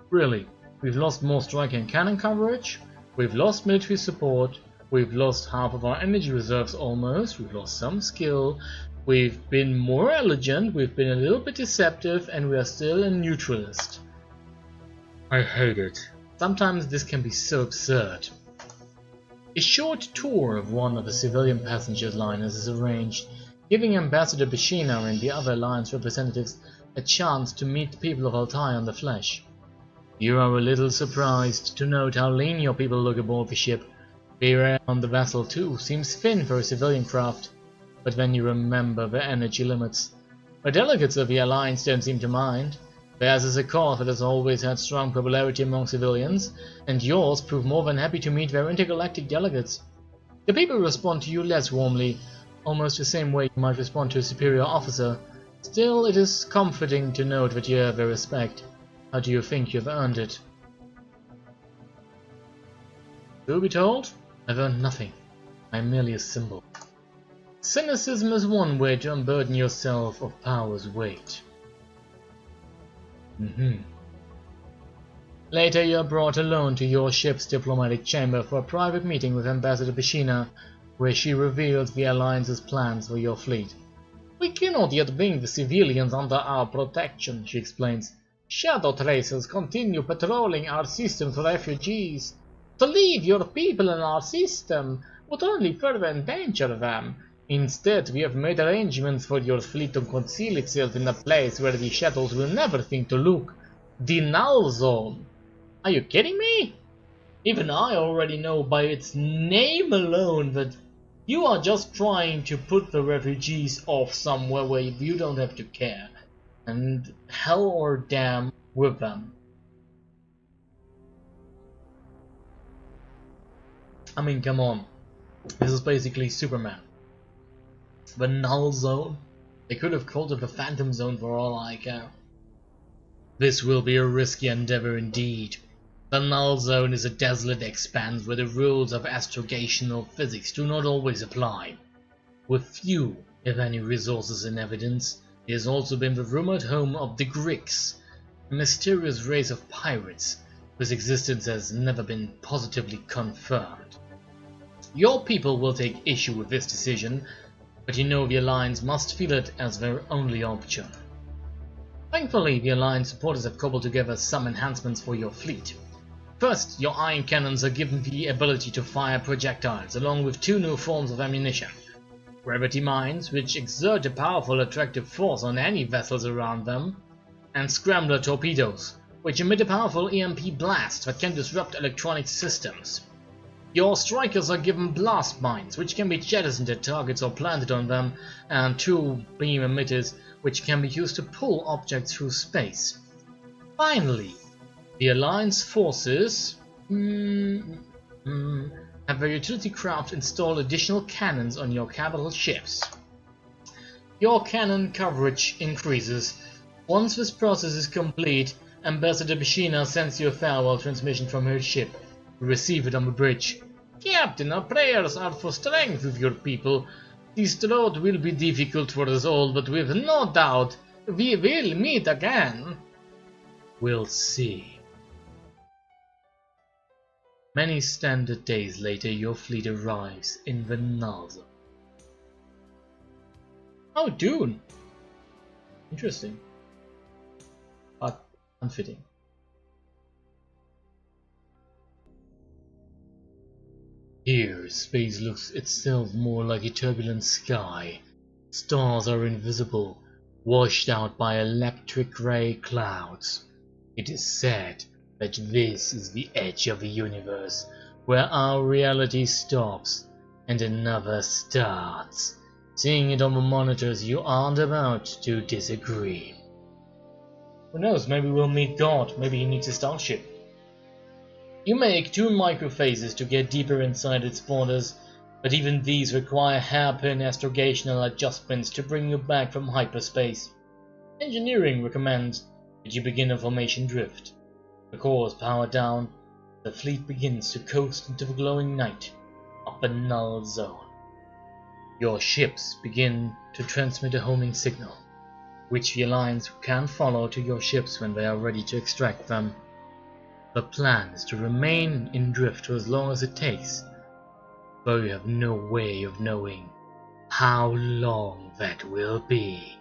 S2: Really, we've lost more strike and cannon coverage, we've lost military support, we've lost half of our energy reserves almost, we've lost some skill, we've been more elegant, we've been a little bit deceptive, and we are still a neutralist. I hate it. Sometimes this can be so absurd. A short tour of one of the civilian passenger liners is arranged, giving Ambassador Bashina and the other Alliance representatives a chance to meet the people of Altair in the flesh. You are a little surprised to note how lean your people look aboard the ship. The air on the vessel too seems thin for a civilian craft, but then you remember the energy limits. The delegates of the Alliance don't seem to mind. Theirs is a cause that has always had strong popularity among civilians, and yours prove more than happy to meet their intergalactic delegates. The people respond to you less warmly, almost the same way you might respond to a superior officer. Still, it is comforting to note that you have their respect. How do you think you've earned it? Truth be told, I've earned nothing. I'm merely a symbol. Cynicism is one way to unburden yourself of power's weight. Later, you are brought alone to your ship's diplomatic chamber for a private meeting with Ambassador Bashina, where she reveals the Alliance's plans for your fleet. We cannot yet bring the civilians under our protection, she explains. Shadow Tracers continue patrolling our system for refugees. To leave your people in our system would only further endanger them. Instead, we have made arrangements for your fleet to conceal itself in a place where the Shadows will never think to look. The Null Zone. Are you kidding me? Even I already know by its name alone that you are just trying to put the refugees off somewhere where you don't have to care. And hell or damn with them. I mean, come on. This is basically Superman. The Null Zone? They could have called it the Phantom Zone for all I care. This will be a risky endeavor indeed. The Null Zone is a desolate expanse where the rules of astrogational physics do not always apply. With few, if any, resources in evidence, it has also been the rumored home of the Grix, a mysterious race of pirates whose existence has never been positively confirmed. Your people will take issue with this decision, but you know the Alliance must feel it as their only option. Thankfully, the Alliance supporters have cobbled together some enhancements for your fleet. First, your iron cannons are given the ability to fire projectiles, along with 2 new forms of ammunition. Gravity mines, which exert a powerful attractive force on any vessels around them, and scrambler torpedoes, which emit a powerful EMP blast that can disrupt electronic systems. Your strikers are given blast mines, which can be jettisoned at targets or planted on them, and 2 beam emitters, which can be used to pull objects through space. Finally, the Alliance forces have their utility craft install additional cannons on your capital ships. Your cannon coverage increases. Once this process is complete, Ambassador Bashina sends you a farewell transmission from her ship. You receive it on the bridge. Captain, our prayers are for strength with your people. This road will be difficult for us all, but with no doubt we will meet again. We'll see. Many standard days later, your fleet arrives in the Null Zone. Oh, Dune! Interesting. But unfitting. Here, space looks itself more like a turbulent sky. Stars are invisible, washed out by electric grey clouds. It is said that this is the edge of the universe, where our reality stops and another starts. Seeing it on the monitors, you aren't about to disagree. Who knows, maybe we'll meet God, maybe he needs a starship. You make 2 microphases to get deeper inside its borders, but even these require hairpin astrogational adjustments to bring you back from hyperspace. Engineering recommends that you begin a formation drift. The core is powered down, the fleet begins to coast into the glowing night of the Null Zone. Your ships begin to transmit a homing signal, which the Alliance can follow to your ships when they are ready to extract them. The plan is to remain in drift for as long as it takes, though you have no way of knowing how long that will be.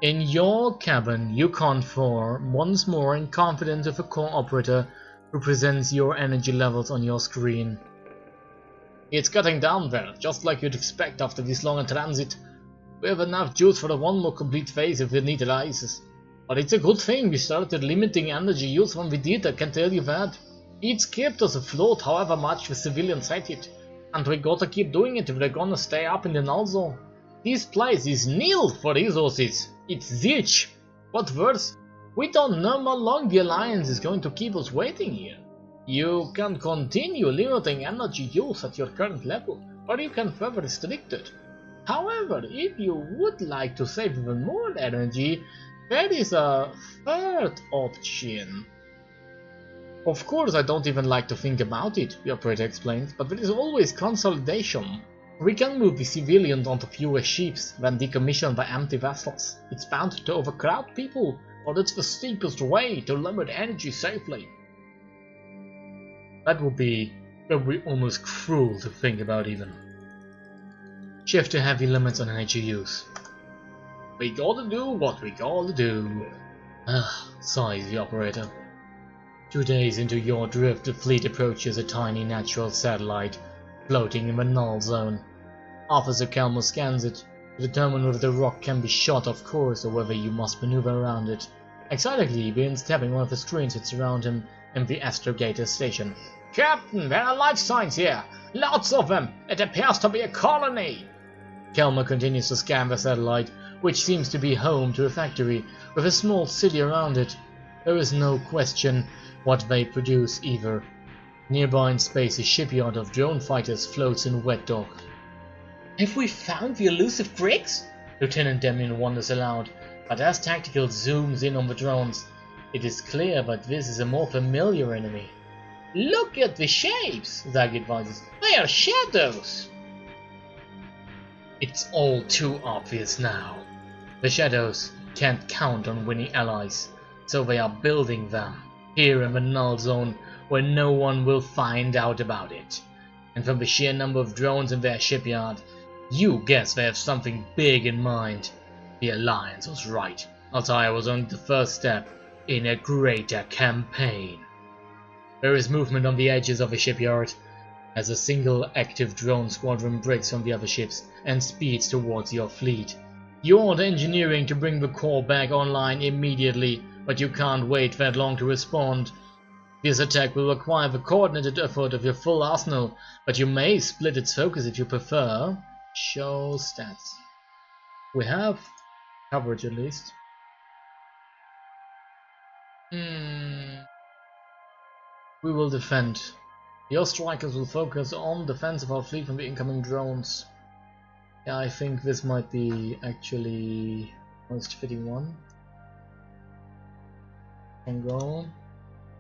S2: In your cabin, you conform once more in confidence of a core operator who presents your energy levels on your screen. It's cutting down there, just like you'd expect after this long a transit. We have enough juice for one more complete phase if the need arises. But it's a good thing we started limiting energy use when we did, I can tell you that. It's kept us afloat however much the civilians hate it. And we gotta keep doing it if we're gonna stay up in the Null Zone. This place is nil for resources. It's zilch. What's worse, we don't know how long the Alliance is going to keep us waiting here. You can continue limiting energy use at your current level, or you can further restrict it. However, if you would like to save even more energy,
S3: There is a third option. Of course, I don't even like to think about it, the operator explains, but there is always consolidation. We can move the civilians onto fewer ships than decommissioned by empty vessels. It's bound to overcrowd people, but it's the steepest way to limit energy safely. That would be almost cruel to think about even. Shift to heavy limits on energy use. We gotta do what we gotta do. Sighs the operator. 2 days into your drift, the fleet approaches a tiny natural satellite floating in the null zone. Officer Kelmo scans it to determine whether the rock can be shot off course or whether you must maneuver around it. Excitedly, he begins tapping one of the screens that surround him in the astrogator station. Captain, there are life signs here! Lots of them! It appears to be a colony! Kelmo continues to scan the satellite, which seems to be home to a factory, with a small city around it. There is no question what they produce either. Nearby in space, a shipyard of drone fighters floats in wet dock. Have we found the elusive Griggs? Lieutenant Demian wonders aloud, but as Tactical zooms in on the drones, it is clear that this is a more familiar enemy. Look at the shapes, Zag advises. They are shadows! It's all too obvious now. The shadows can't count on winning allies, so they are building them here in the null zone where no one will find out about it. And from the sheer number of drones in their shipyard, you guess they have something big in mind. The Alliance was right. Altair was only the first step in a greater campaign. There is movement on the edges of the shipyard as a single active drone squadron breaks from the other ships and speeds towards your fleet. You order engineering to bring the core back online immediately, but you can't wait that long to respond. This attack will require the coordinated effort of your full arsenal, but you may split its focus if you prefer. Show stats. We have coverage at least. We will defend. Your strikers will focus on defense of our fleet from the incoming drones. Yeah, I think this might be actually most fitting one. Can go.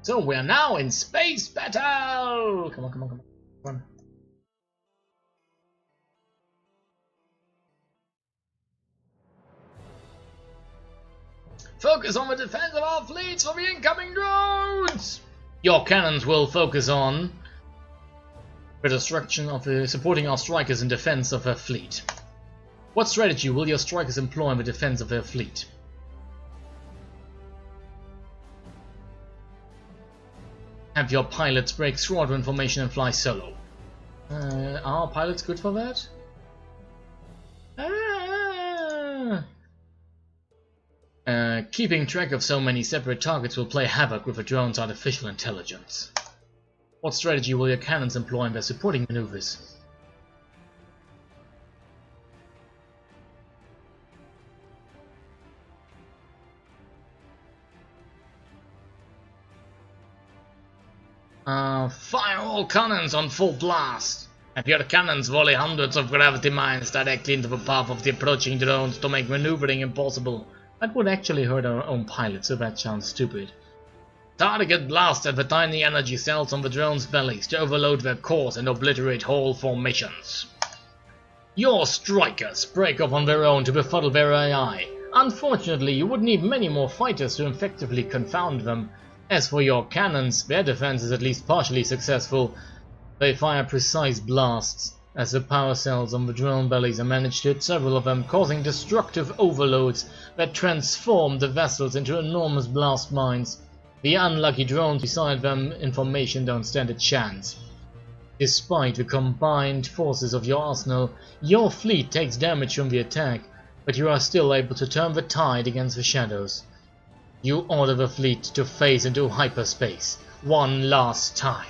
S3: So we are now in space battle! Come on, come on, come on. Run. Focus on the defense of our fleets from the incoming drones! Your cannons will focus on the destruction of supporting our strikers in defense of their fleet. What strategy will your strikers employ in the defense of their fleet? Have your pilots break squadron formation and fly solo. Are pilots good for that? Keeping track of so many separate targets will play havoc with the drone's artificial intelligence. What strategy will your cannons employ in their supporting maneuvers? Fire all cannons on full blast! Have your cannons volley hundreds of gravity mines directly into the path of the approaching drones to make maneuvering impossible. That would actually hurt our own pilots, so that sounds stupid. Target blast at the tiny energy cells on the drones' bellies to overload their cores and obliterate whole formations. Your strikers break off on their own to befuddle their AI. Unfortunately, you would need many more fighters to effectively confound them. As for your cannons, their defense is at least partially successful. They fire precise blasts, as the power cells on the drone bellies are managed to hit several of them, causing destructive overloads that transform the vessels into enormous blast mines. The unlucky drones beside them in formation don't stand a chance. Despite the combined forces of your arsenal, your fleet takes damage from the attack, but you are still able to turn the tide against the shadows. You order the fleet to phase into hyperspace one last time.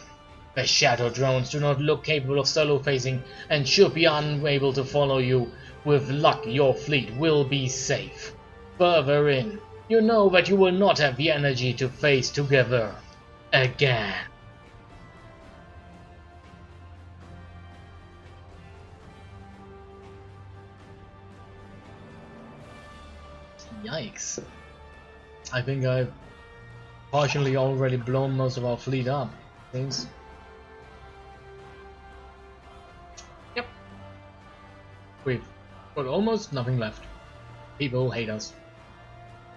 S3: The shadow drones do not look capable of solo phasing and should be unable to follow you. With luck, your fleet will be safe. Further in, you know that you will not have the energy to phase together again. Yikes.
S1: I think I've partially already blown most of our fleet up. Things. Yep. We've got almost nothing left. People hate us.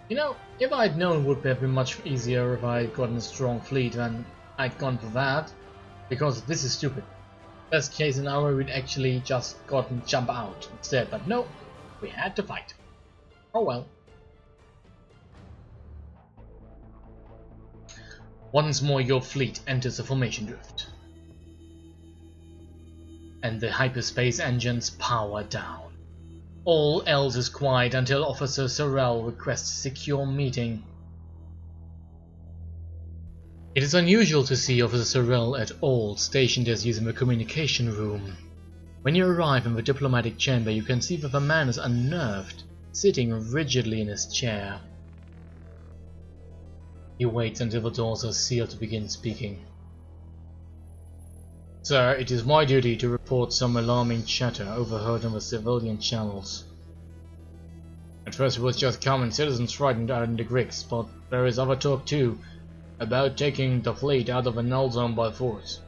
S1: You know, if I'd known it would have been much easier if I'd gotten a strong fleet, then I'd gone for that. Because this is stupid. Best case scenario, we'd actually just gotten jump out instead, but no, we had to fight. Oh well. Once more your fleet enters the formation drift. And the hyperspace engines power down. All else is quiet until Officer Sorrel requests a secure meeting. It is unusual to see Officer Sorrel at all stationed as using the communication room. When you arrive in the diplomatic chamber, you can see that the man is unnerved, sitting rigidly in his chair. He waits until the doors are sealed to begin speaking. Sir, it is my duty to report some alarming chatter overheard on the civilian channels. At first it was just common citizens frightened out in the Grix, but there is other talk too, about taking the fleet out of the null zone by force.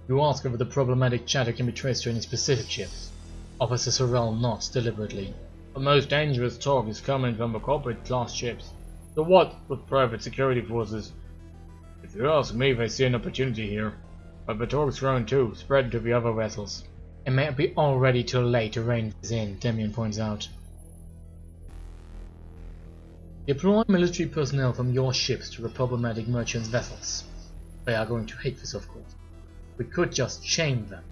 S1: You ask if the problematic chatter can be traced to any specific ships. Officer Sorrel nods deliberately. The most dangerous talk is coming from the corporate class ships. So what with private security forces? If you ask me, they see an opportunity here. But the talk's growing too, spread to the other vessels. It may be already too late to rein this in, Demian points out. Deploy military personnel from your ships to the problematic merchants' vessels. They are going to hate this, of course. We could just chain them.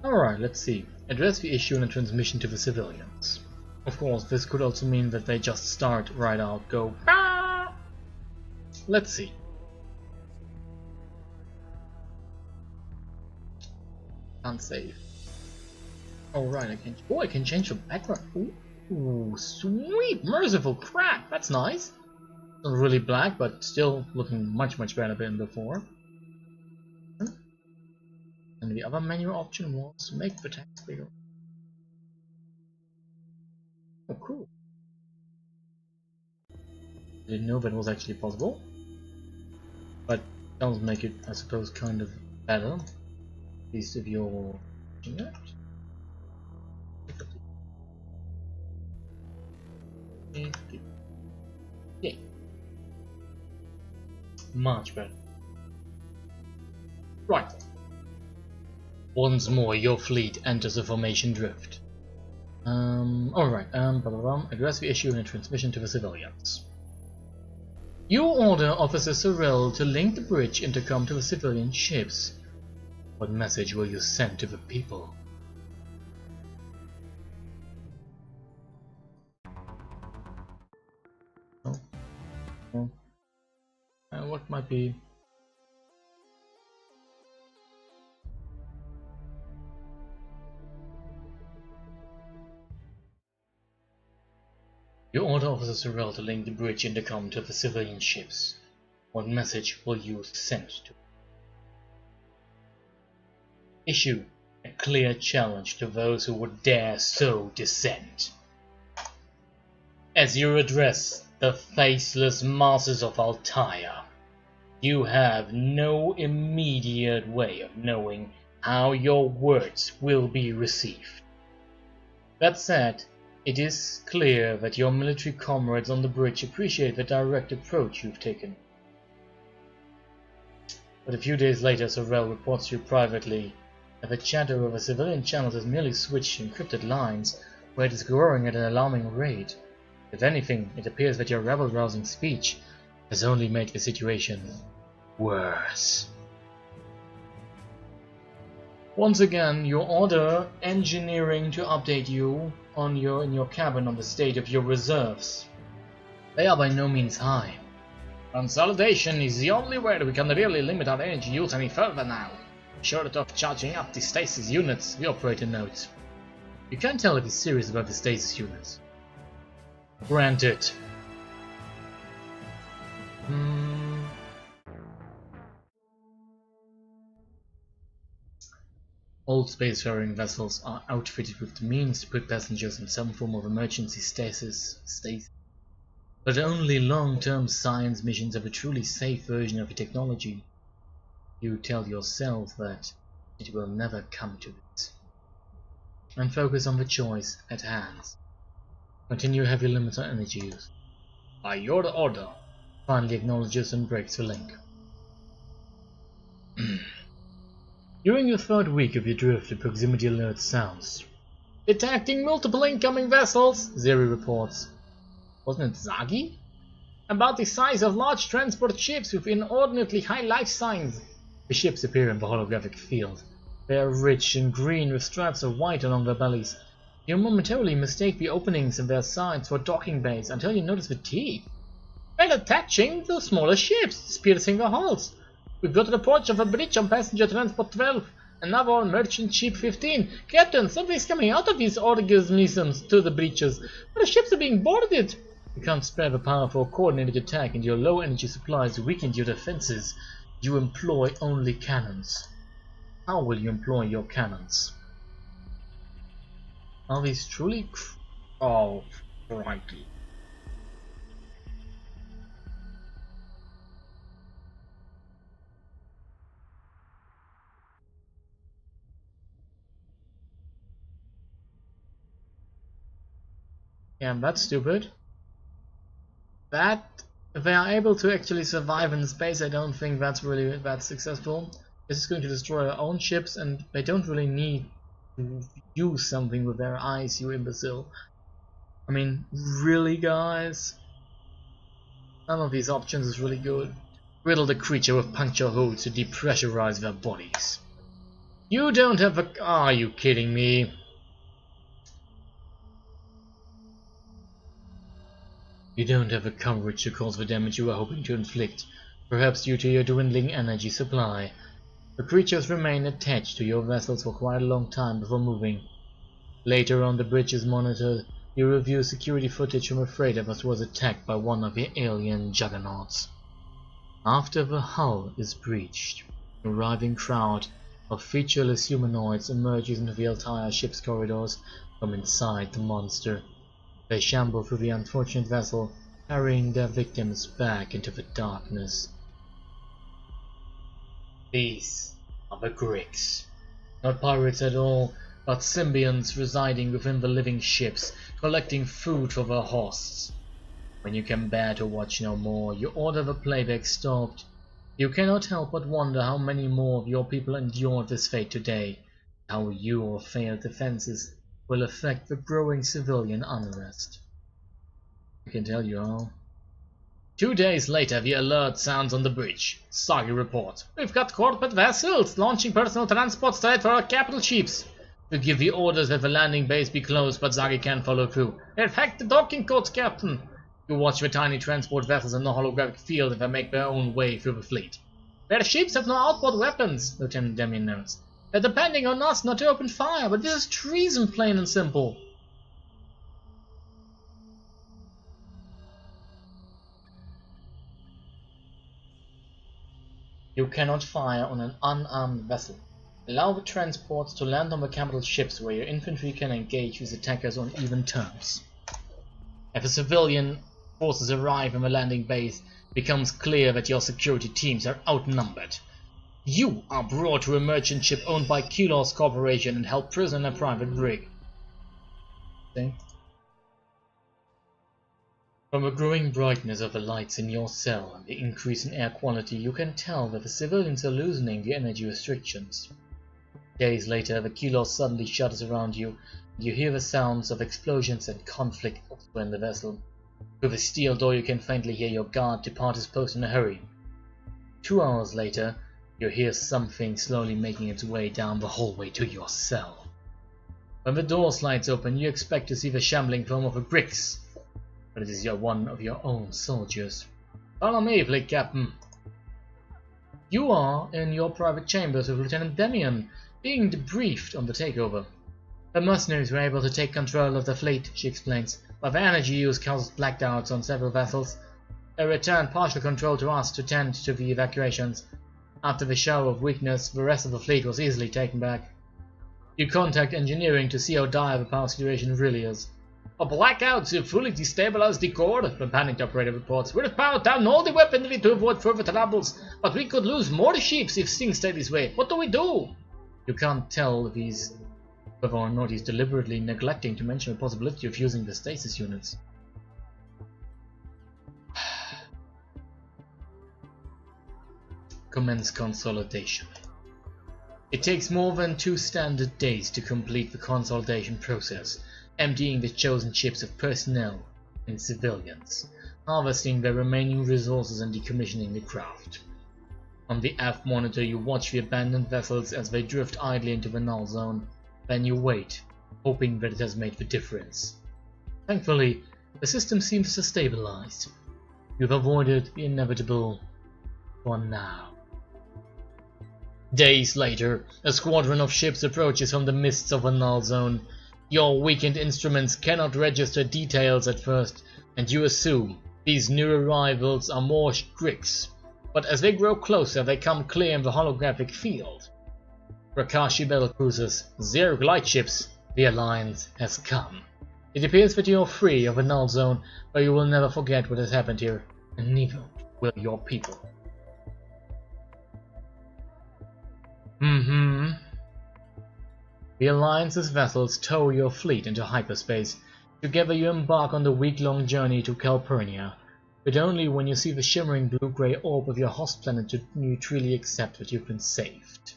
S1: Alright, let's see. Address the issue in a transmission to the civilians. Of course, this could also mean that they just start right out, go ah! Let's see. Can't save. Alright, I can change the background. Ooh, sweet! Merciful crap! That's nice! Not really black, but still looking much better than before. And the other menu option was make the text bigger. Oh, cool. Didn't know that was actually possible. But does make it, I suppose, kind of better. At least if you're watching it. Yeah. Much better. Right. Once more, your fleet enters the formation drift. Alright, address the issue in a transmission to the civilians. You order Officer Sorrel to link the bridge intercom to the civilian ships. What message will you send to the people? What might be... You order Officer Sorrel to link the bridge intercom to the civilian ships. What message will you send to? Issue a clear challenge to those who would dare sow dissent. As you address the faceless masses of Altair, you have no immediate way of knowing how your words will be received. That said, it is clear that your military comrades on the bridge appreciate the direct approach you've taken. But a few days later, Sorrel reports to you privately that the chatter over civilian channels has merely switched encrypted lines, where it is growing at an alarming rate. If anything, it appears that your rabble-rousing speech has only made the situation worse. Once again, you order engineering to update you in your cabin on the state of your reserves. They are by no means high. Consolidation is the only way that we can really limit our energy use any further now. Short of charging up the stasis units, the operator notes. You can't tell if he's serious about the stasis units. Granted. All spacefaring vessels are outfitted with the means to put passengers in some form of emergency stasis. But only long-term science missions have a truly safe version of the technology. You tell yourself that it will never come to this. And focus on the choice at hand. Continue heavy limits on energy use.
S2: By your order.
S1: Finally acknowledges and breaks the link. During the third week of your drift, the proximity alert sounds.
S3: Detecting multiple incoming vessels,
S1: Zeri reports.
S3: Wasn't it Zagi? About the size of large transport ships with inordinately high life signs.
S1: The ships appear in the holographic field. They are rich and green with stripes of white along their bellies. You momentarily mistake the openings in their sides for docking bays until you notice the teeth.
S3: Well, attaching to smaller ships, piercing the hulls. We've got the approach of a breach on passenger transport 12, and now on merchant ship 15. Captain, something's coming out of these organisms to the breaches. The ships are being boarded.
S1: You can't spare the power for a coordinated attack, and your low energy supplies weakened your defenses. You employ only cannons. How will you employ your cannons? Are these truly
S3: Oh, crikey.
S1: Yeah, that's stupid. That if they are able to actually survive in space, I don't think that's really that successful. This is going to destroy their own ships, and they don't really need to use something with their eyes, you imbecile. I mean, really, guys? None of these options is really good. Riddle the creature with puncture holes to depressurize their bodies.
S3: You don't have a... Are you kidding me?
S1: You don't have the coverage to cause the damage you are hoping to inflict, perhaps due to your dwindling energy supply. The creatures remain attached to your vessels for quite a long time before moving. Later on the bridge is monitored. You review security footage from a freighter that was attacked by one of the alien juggernauts. After the hull is breached, an arriving crowd of featureless humanoids emerges into the entire ship's corridors from inside the monster. They shamble through the unfortunate vessel, carrying their victims back into the darkness. These are the Grix. Not pirates at all, but symbionts residing within the living ships, collecting food for their hosts. When you can bear to watch no more, you order the playback stopped. You cannot help but wonder how many more of your people endured this fate today, how your failed defenses will affect the growing civilian unrest. I can tell you how.
S2: 2 days later, the alert sounds on the bridge. Zagi reports.
S3: We've got corporate vessels launching personal transport straight for our capital ships.
S2: We give the orders that the landing bays be closed, but Zagi can't follow through.
S3: They've hacked the docking codes, Captain.
S2: You watch the tiny transport vessels in the holographic field if they make their own way through the fleet.
S3: Their ships have no outboard weapons, Lieutenant Demian notes. They're depending on us not to open fire, but this is treason, plain and simple.
S1: You cannot fire on an unarmed vessel. Allow the transports to land on the capital ships where your infantry can engage with attackers on even terms.
S2: If the civilian forces arrive in the landing base, it becomes clear that your security teams are outnumbered. You are brought to a merchant ship owned by Kylos Corporation and held prisoner in a private brig.
S1: See? From the growing brightness of the lights in your cell and the increase in air quality, you can tell that the civilians are loosening the energy restrictions. Days later, the Kylos suddenly shudders around you, and you hear the sounds of explosions and conflict elsewhere in the vessel. Through the steel door you can faintly hear your guard depart his post in a hurry. 2 hours later, you hear something slowly making its way down the hallway to your cell. When the door slides open, you expect to see the shambling form of a Grix, but it is one of your own soldiers.
S3: Follow me, fleet captain.
S1: You are in your private chambers with Lieutenant Demian, being debriefed on the takeover. The mercenaries were able to take control of the fleet, she explains, but the energy use caused blackouts on several vessels. They returned partial control to us to tend to the evacuations. After the show of weakness, the rest of the fleet was easily taken back.
S2: You contact engineering to see how dire the power situation really is. A blackouts have fully destabilized the core, the panicked operator reports. We've powered down all the weaponry to avoid further troubles, but we could lose more ships if things stay this way. What do we do? You can't tell whether or not he's deliberately neglecting to mention the possibility of using the stasis units. Commence consolidation. It takes more than 2 standard days to complete the consolidation process, emptying the chosen ships of personnel and civilians, harvesting their remaining resources and decommissioning the craft. On the aft monitor you watch the abandoned vessels as they drift idly into the null zone, then you wait, hoping that it has made the difference. Thankfully, the system seems to have stabilized. You've avoided the inevitable for now. Days later, a squadron of ships approaches from the mists of a null zone. Your weakened instruments cannot register details at first, and you assume these new arrivals are more Grix. But as they grow closer, they come clear in the holographic field. Rakashi battlecruisers, Zerg lightships, the Alliance has come. It appears that you are free of a null zone, but you will never forget what has happened here, and neither will your people. The Alliance's vessels tow your fleet into hyperspace. Together you embark on the week-long journey to Calpurnia, but only when you see the shimmering blue-grey orb of your host planet do you truly accept that you've been saved.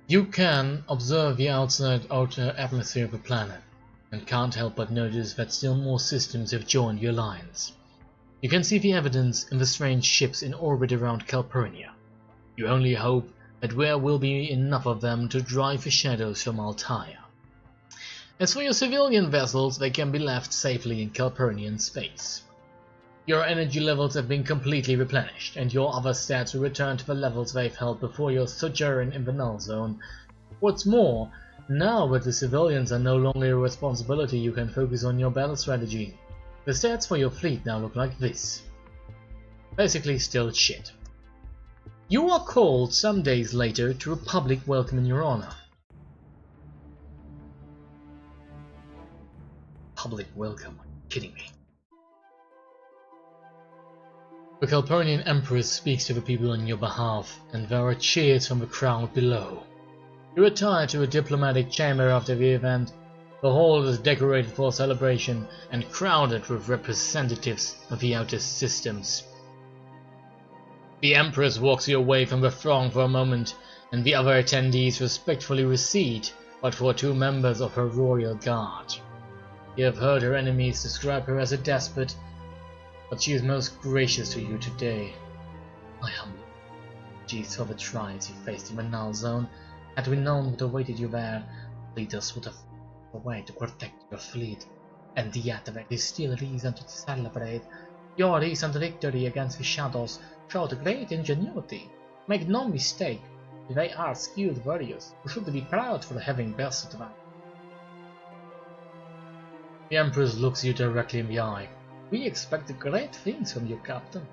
S2: You can observe the outer atmosphere of the planet, and can't help but notice that still more systems have joined your alliance. You can see the evidence in the strange ships in orbit around Calpurnia. You only hope that there will be enough of them to drive the shadows from Altaia. As for your civilian vessels, they can be left safely in Calpurnian space. Your energy levels have been completely replenished, and your other stats will return to the levels they've held before your sojourn in the null zone. What's more, now that the civilians are no longer your responsibility, you can focus on your battle strategy. The stats for your fleet now look like this. Basically still shit. You are called some days later to a public welcome in your honor. Public welcome? Are you kidding me? The Calpurnian Empress speaks to the people on your behalf, and there are cheers from the crowd below. You retire to a diplomatic chamber after the event. The hall is decorated for celebration and crowded with representatives of the outer systems. The Empress walks you away from the throng for a moment, and the other attendees respectfully recede, but for 2 members of her royal guard. You have heard her enemies describe her as a despot, but she is most gracious to you today. My humble apologies for the trials you faced in the null zone. Had we known what awaited you there, leaders would have found a way to protect your fleet, and yet there is still reason to celebrate. Your recent victory against the Shadows showed great ingenuity. Make no mistake, they are skilled warriors who should be proud for having bested them. The Empress looks you directly in the eye. We expect great things from you, Captain.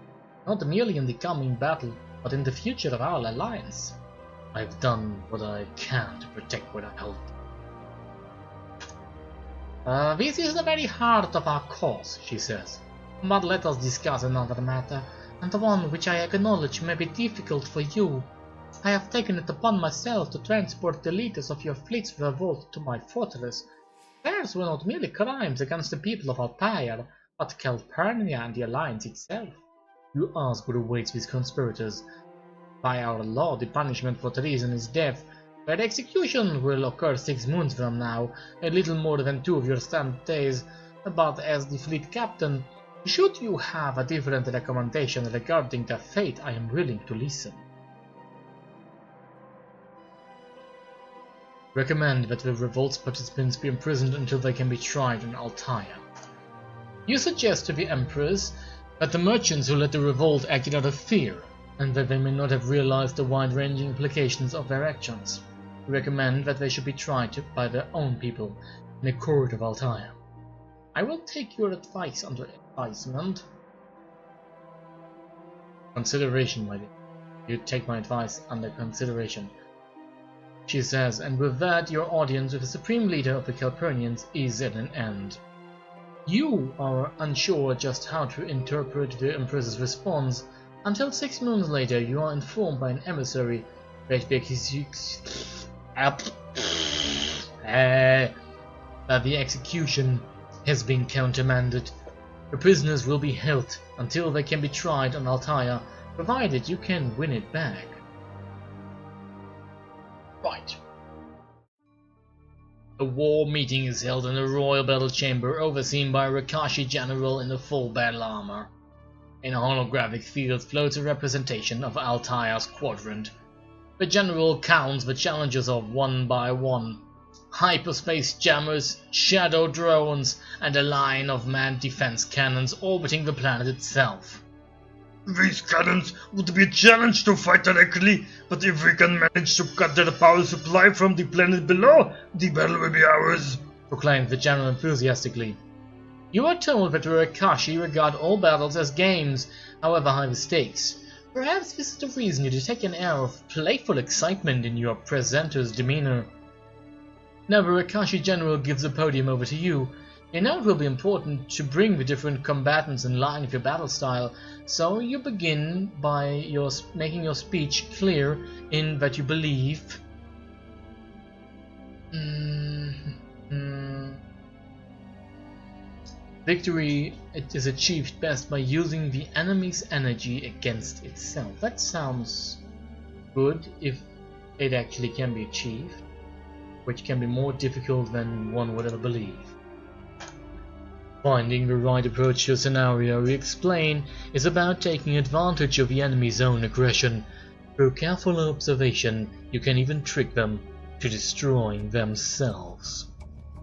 S2: Not merely in the coming battle, but in the future of our alliance. I've done what I can to protect what I hold. This is the very heart of our cause, she says. But let us discuss another matter, and one which I acknowledge may be difficult for you. I have taken it upon myself to transport the leaders of your fleet's revolt to my fortress. Theirs were not merely crimes against the people of Altair, but Calpurnia and the Alliance itself. You ask what awaits these conspirators. By our law, the punishment for treason is death. Their execution will occur 6 moons from now, a little more than 2 of your standard days. But as the fleet captain, should you have a different recommendation regarding their fate, I am willing to listen. Recommend that the revolt's participants be imprisoned until they can be tried in Altaia. You suggest to the Empress that the merchants who led the revolt acted out of fear, and that they may not have realized the wide-ranging implications of their actions. You recommend that they should be tried by their own people in a court of Altaia. I will take your advice under advisement. Consideration, my dear. You take my advice under consideration. She says, and with that your audience with the supreme leader of the Calpurnians is at an end. You are unsure just how to interpret the Empress's response until 6 months later you are informed by an emissary that the execution has been countermanded. The prisoners will be held until they can be tried on Altair, provided you can win it back. Right. A war meeting is held in the royal battle chamber, overseen by a Rakashi general in the full battle armor. In a holographic field floats a representation of Altair's quadrant. The general counts the challenges of one by one. Hyperspace jammers, shadow drones, and a line of manned defense cannons orbiting the planet itself.
S4: These cannons would be a challenge to fight directly, but if we can manage to cut their power supply from the planet below, the battle will be ours,
S2: proclaimed the general enthusiastically. You are told that the Rakashi regard all battles as games, however high the stakes. Perhaps this is the reason you detect an air of playful excitement in your presenter's demeanor. Now the Rakashi general gives the podium over to you. You know it will be important to bring the different combatants in line with your battle style, so you begin by making your speech clear in that you believe. Victory is achieved best by using the enemy's energy against itself. That sounds good if it actually can be achieved, which can be more difficult than one would ever believe. Finding the right approach to a scenario, we explain, is about taking advantage of the enemy's own aggression. Through careful observation, you can even trick them to destroying themselves.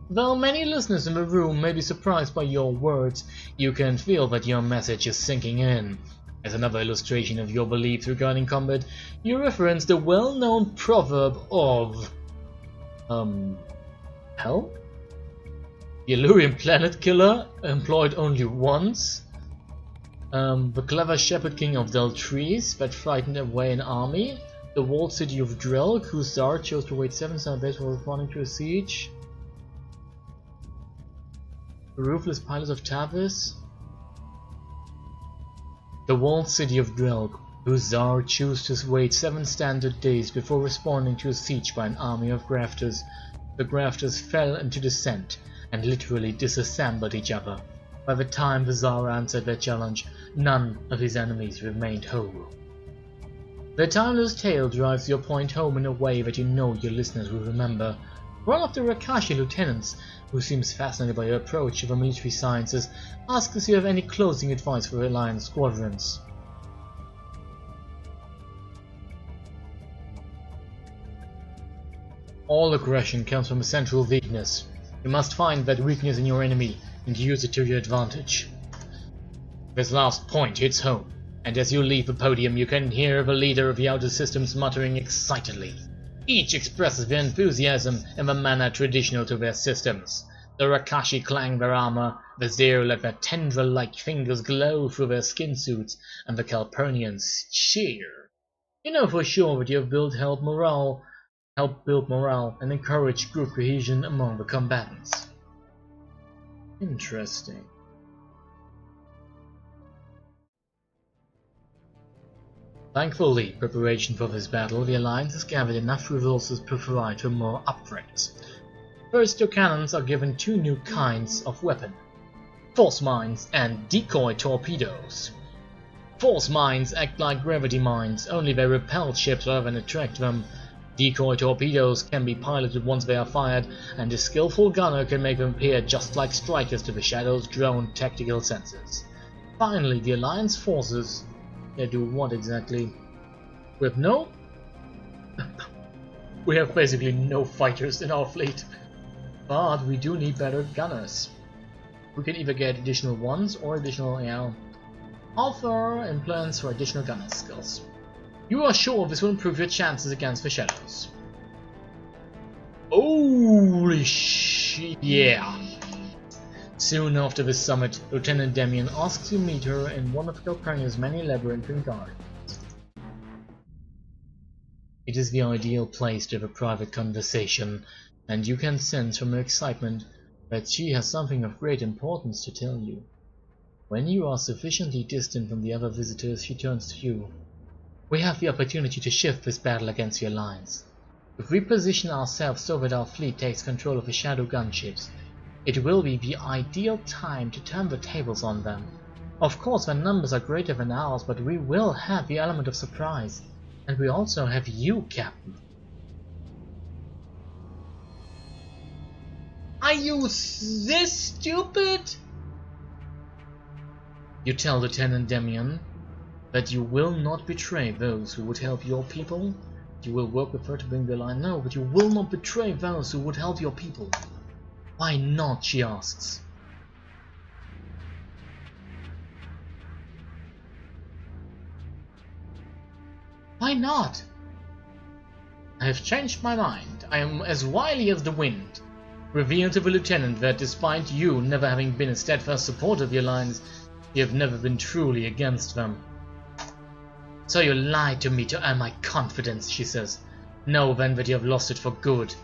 S2: Though many listeners in the room may be surprised by your words, you can feel that your message is sinking in. As another illustration of your beliefs regarding combat, you reference the well-known proverb of hell? The Illyrian planet killer, employed only once. The clever shepherd king of Deltrees that frightened away an army. The walled city of Drelk, whose Tsar chose to wait 7 days for responding to a siege. The ruthless pilot of Tavis. The walled city of Drelk, whose Tsar chose to wait 7 standard days before responding to a siege by an army of grafters. The grafters fell into descent and literally disassembled each other. By the time the Tsar answered their challenge, none of his enemies remained whole. The timeless tale drives your point home in a way that you know your listeners will remember. One of the Rakashi lieutenants, who seems fascinated by your approach to the military sciences, asks if you have any closing advice for Alliance squadrons. All aggression comes from a central weakness. You must find that weakness in your enemy and use it to your advantage. This last point hits home, and as you leave the podium you can hear the leader of the outer systems muttering excitedly. Each expresses their enthusiasm in the manner traditional to their systems. The Rakashi clang their armor, the Zero let their tendril-like fingers glow through their skin suits, and the Calpurnians cheer. You know for sure that you have help build morale and encourage group cohesion among the combatants. Interesting. Thankfully, preparation for this battle, the Alliance has gathered enough resources to provide for more upgrades. First, your cannons are given 2 new kinds of weapon: force mines and decoy torpedoes. Force mines act like gravity mines, only they repel ships rather than attract them. Decoy torpedoes can be piloted once they are fired, and a skillful gunner can make them appear just like strikers to the Shadow's drone tactical sensors. Finally, the Alliance forces... They do what exactly? We have basically no fighters in our fleet, but we do need better gunners. We can either get additional ones or additional, offer and plans for additional gunner skills. You are sure this will improve your chances against the Shadows. Holy shit, yeah. Soon after this summit, Lieutenant Demian asks you to meet her in one of Calpurnia's many labyrinthine gardens. It is the ideal place to have a private conversation, and you can sense from her excitement that she has something of great importance to tell you. When you are sufficiently distant from the other visitors, she turns to you. We have the opportunity to shift this battle against the Alliance. If we position ourselves so that our fleet takes control of the Shadow gunships, it will be the ideal time to turn the tables on them. Of course, their numbers are greater than ours, but we will have the element of surprise. And we also have you, Captain.
S3: Are you this stupid?
S2: You tell Lieutenant Demian that you will not betray those who would help your people. You will work with her to bring the line. No, but you will not betray those who would help your people. Why not? She asks.
S3: Why not?
S2: I have changed my mind. I am as wily as the wind. Reveal to the Lieutenant that despite you never having been a steadfast supporter of the Alliance, you have never been truly against them.
S3: So you lied to me to earn my confidence, she says. Know then that you have lost it for good.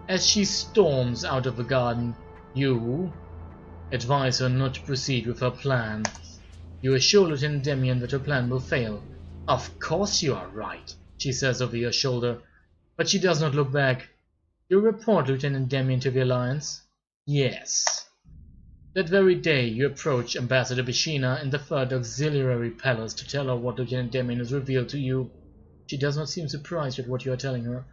S2: As she storms out of the garden, you advise her not to proceed with her plan. You assure Lieutenant Demian that her plan will fail.
S3: Of course you are right,
S2: she says over your shoulder, but she does not look back. You report Lieutenant Demian to the Alliance?
S3: Yes.
S2: That very day you approach Ambassador Bashina in the Third Auxiliary Palace to tell her what Lieutenant Demian has revealed to you. She does not seem surprised at what you are telling her.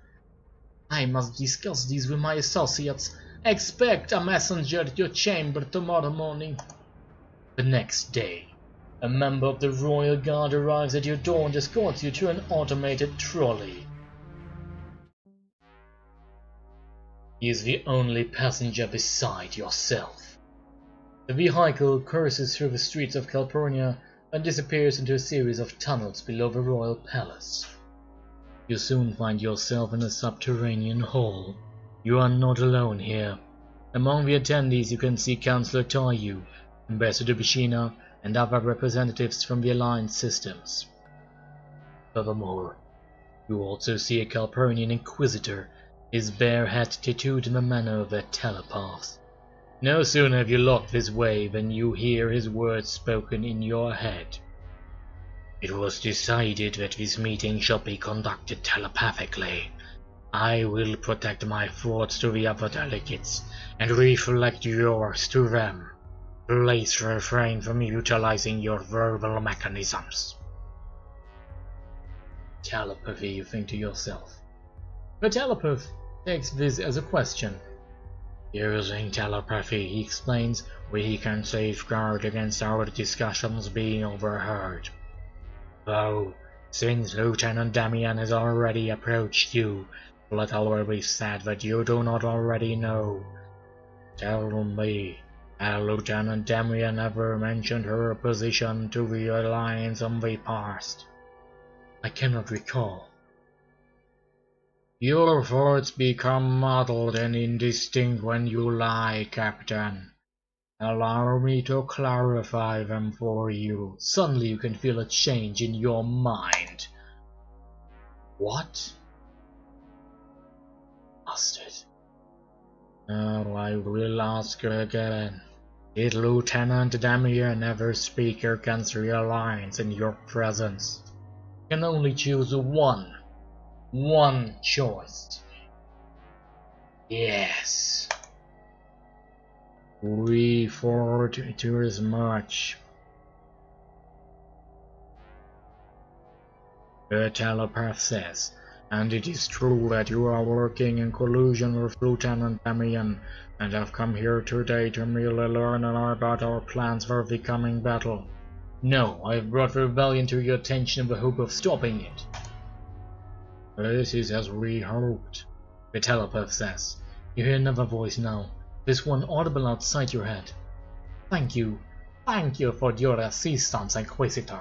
S3: I must discuss these with my associates. Expect a messenger at your chamber tomorrow morning.
S2: The next day, a member of the Royal Guard arrives at your door and escorts you to an automated trolley. He is the only passenger beside yourself. The vehicle courses through the streets of Calpurnia and disappears into a series of tunnels below the Royal Palace. You soon find yourself in a subterranean hall. You are not alone here. Among the attendees you can see Councillor Tayu, Ambassador Bashina, and other representatives from the Alliance systems. Furthermore, you also see a Calpurnian Inquisitor, his bare head tattooed in the manner of a telepath. No sooner have you locked this way than you hear his words spoken in your head. It was decided that this meeting shall be conducted telepathically. I will protect my thoughts to the other delegates, and reflect yours to them. Please refrain from utilizing your verbal mechanisms. Telepathy, you think to yourself. The telepath takes this as a question. Using telepathy, he explains, we can safeguard against our discussions being overheard. Though, since Lieutenant Demian has already approached you, let always be said that you do not already know. Tell me, has Lieutenant Demian ever mentioned her opposition to the Alliance in the past? I cannot recall. Your thoughts become muddled and indistinct when you lie, Captain. Allow me to clarify them for you. Suddenly you can feel a change in your mind. What? Bastard. Now I will ask you again. Did Lieutenant Demian ever speak against the Alliance in your presence? You can only choose one. One choice. Yes. We forward to as much. The telepath says, and it is true that you are working in collusion with Lieutenant Demian, and have come here today to merely learn about our plans for the coming battle. No, I have brought the rebellion to your attention in the hope of stopping it. This is as we hoped, the telepath says. You hear another voice now, this one audible outside your head. Thank you for your assistance, Inquisitor.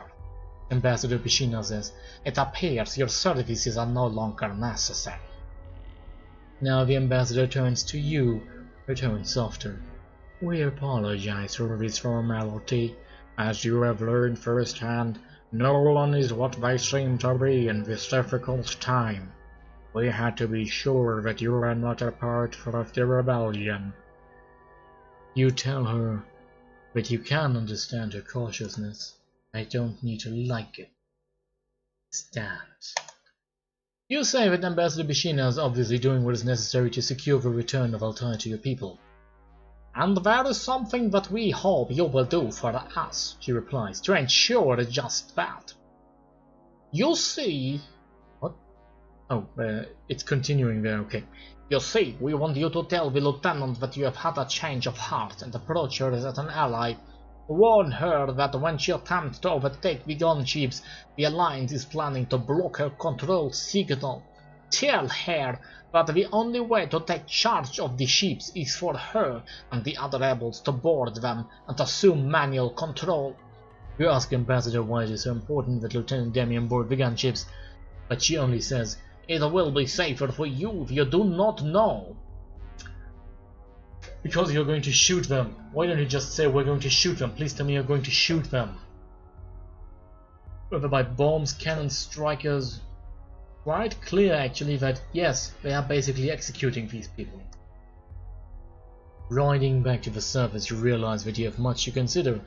S2: Ambassador Bashina says, it appears your services are no longer necessary. Now the ambassador turns to you, her tone softer.
S3: We apologize for this formality. As you have learned firsthand, no one is what they seem to be in this difficult time. We had to be sure that you are not a part of the rebellion.
S1: You tell her, but you can understand her cautiousness. I don't need to like it. Stands.
S2: You say that Ambassador Bishina is obviously doing what is necessary to secure the return of Altair to your people. And that is something that we hope you will do for us, she replies, to ensure just that. You see... What? Oh, it's continuing there, okay. You see, we want you to tell the lieutenant that you have had a change of heart and approach her as an ally. Warn her that when she attempts to overtake the gunships, the Alliance is planning to block her control signal. Tell her that the only way to take charge of the ships is for her and the other rebels to board them and assume manual control.
S1: You ask Ambassador why it is so important that Lieutenant Damian board the gunships, but she only says,
S2: "It will be safer for you if you do not know."
S1: Because you're going to shoot them. Why don't you just say we're going to shoot them? Please tell me you're going to shoot them. Whether by bombs, cannons, strikers. Quite clear actually that yes, they are basically executing these people. Riding back to the surface, you realize that you have much to consider.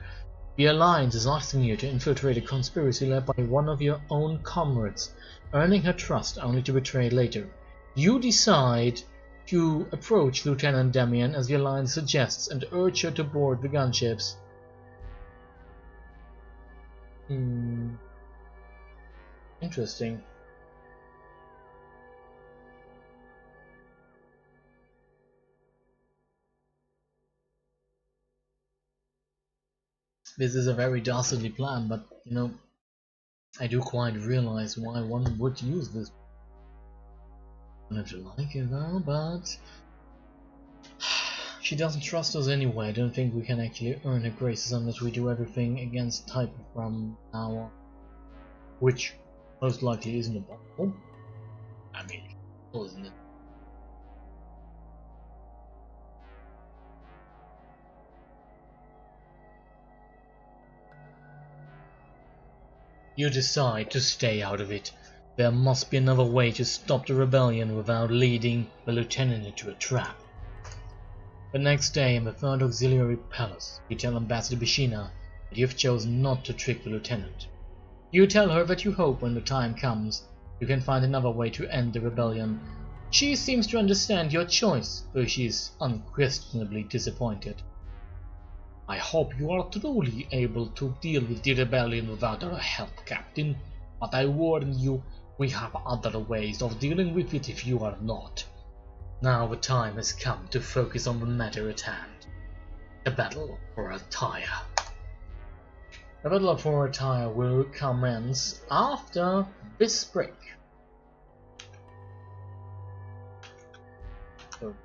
S1: The Alliance is asking you to infiltrate a conspiracy led by one of your own comrades, earning her trust only to betray later. You decide to approach Lieutenant Damian as the Alliance suggests and urge her to board the gunships. Interesting. This is a very dastardly plan, but you know, I do quite realize why one would use this. I don't know if you like it though, but she doesn't trust us anyway. I don't think we can actually earn her graces unless we do everything against type from now on. Which most likely isn't a battle. I mean, isn't it? You decide to stay out of it. There must be another way to stop the rebellion without leading the lieutenant into a trap. The next day in the third auxiliary palace, you tell Ambassador Bishina that you have chosen not to trick the lieutenant. You tell her that you hope when the time comes, you can find another way to end the rebellion. She seems to understand your choice, though she is unquestionably disappointed. I hope you are truly able to deal with the rebellion without our help, Captain, but I warn you, we have other ways of dealing with it if you are not. Now the time has come to focus on the matter at hand. The battle for Altair. The battle for Altair will commence after this break. So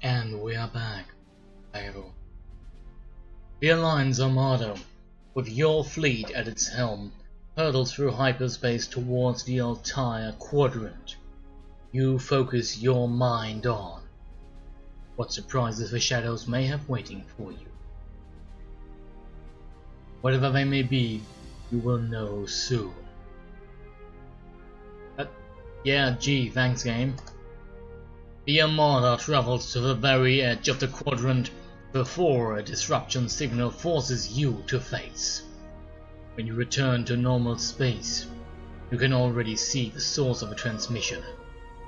S1: And we are back, everyone. The Alliance Armada, with your fleet at its helm, hurtles through hyperspace towards the Altair Quadrant. You focus your mind on what surprises the shadows may have waiting for you. Whatever they may be, you will know soon. Yeah, gee, thanks game. The Armada travels to the very edge of the quadrant before a disruption signal forces you to face. When you return to normal space, you can already see the source of the transmission.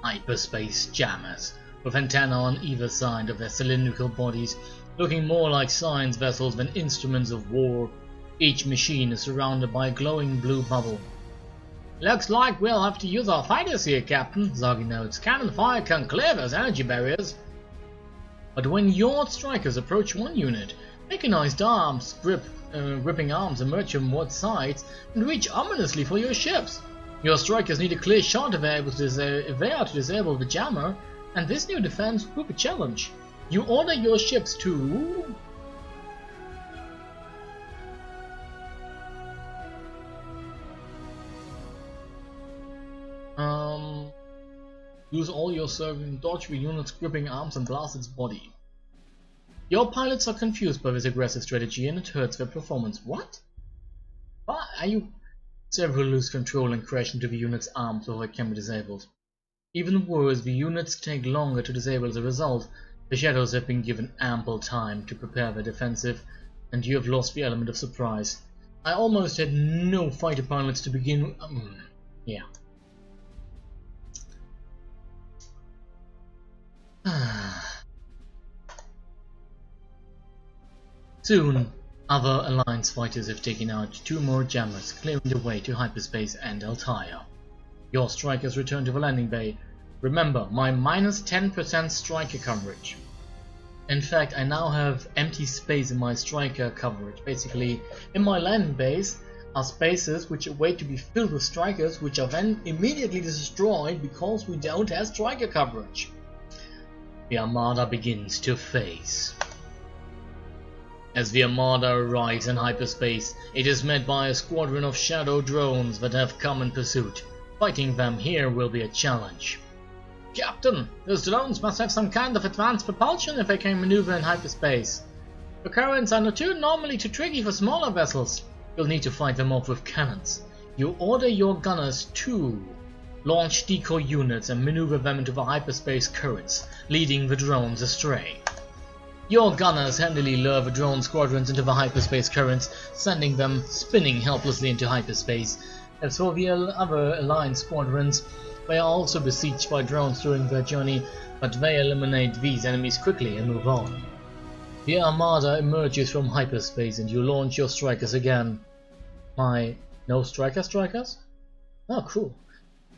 S1: Hyperspace jammers, with antennae on either side of their cylindrical bodies, looking more like science vessels than instruments of war. Each machine is surrounded by a glowing blue bubble.
S3: Looks like we'll have to use our fighters here, Captain, Zagi notes. Cannon fire can clear those energy barriers.
S1: But when your strikers approach one unit, mechanized arms, gripping arms emerge from both sides and reach ominously for your ships. Your strikers need a clear shot if they are to disable the jammer, and this new defense will prove a challenge. You order your ships to... use all your serving dodge the unit's gripping arms and blast its body. Your pilots are confused by this aggressive strategy and it hurts their performance. What? Why are you... Several lose control and crash into the unit's arms before they can be disabled. Even worse, the units take longer to disable as a result. The shadows have been given ample time to prepare their defensive, and you have lost the element of surprise. I almost had no fighter pilots to begin with. Yeah. Soon, other Alliance fighters have taken out 2 more jammers, clearing the way to hyperspace and Altair. Your strikers return to the landing bay. Remember, my minus 10% striker coverage. In fact, I now have empty space in my striker coverage. Basically, in my landing base are spaces which await to be filled with strikers, which are then immediately destroyed because we don't have striker coverage. The Armada begins to phase. As the Armada arrives in hyperspace, it is met by a squadron of shadow drones that have come in pursuit. Fighting them here will be a challenge.
S3: Captain, those drones must have some kind of advanced propulsion if they can maneuver in hyperspace. The currents are normally too tricky for smaller vessels.
S1: You'll need to fight them off with cannons. You order your gunners to launch decoy units and maneuver them into the hyperspace currents, leading the drones astray. Your gunners handily lure the drone squadrons into the hyperspace currents, sending them spinning helplessly into hyperspace. As for the other Alliance squadrons, they are also besieged by drones during their journey, but they eliminate these enemies quickly and move on. The Armada emerges from hyperspace and you launch your strikers again. No strikers? Oh, cool.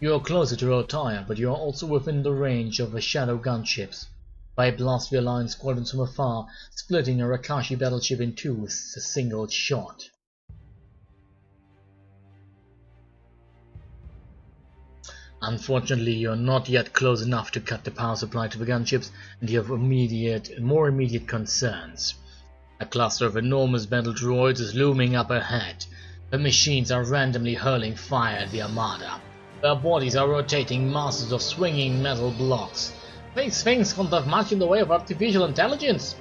S1: You are closer to Altair, but you are also within the range of the shadow gunships. They blast the Alliance squadrons from afar, splitting a Rakashi battleship in two with a single shot. Unfortunately, you are not yet close enough to cut the power supply to the gunships, and you have more immediate concerns. A cluster of enormous battle droids is looming up ahead. The machines are randomly hurling fire at the Armada. Their bodies are rotating masses of swinging metal blocks.
S3: These things don't have much in the way of artificial intelligence,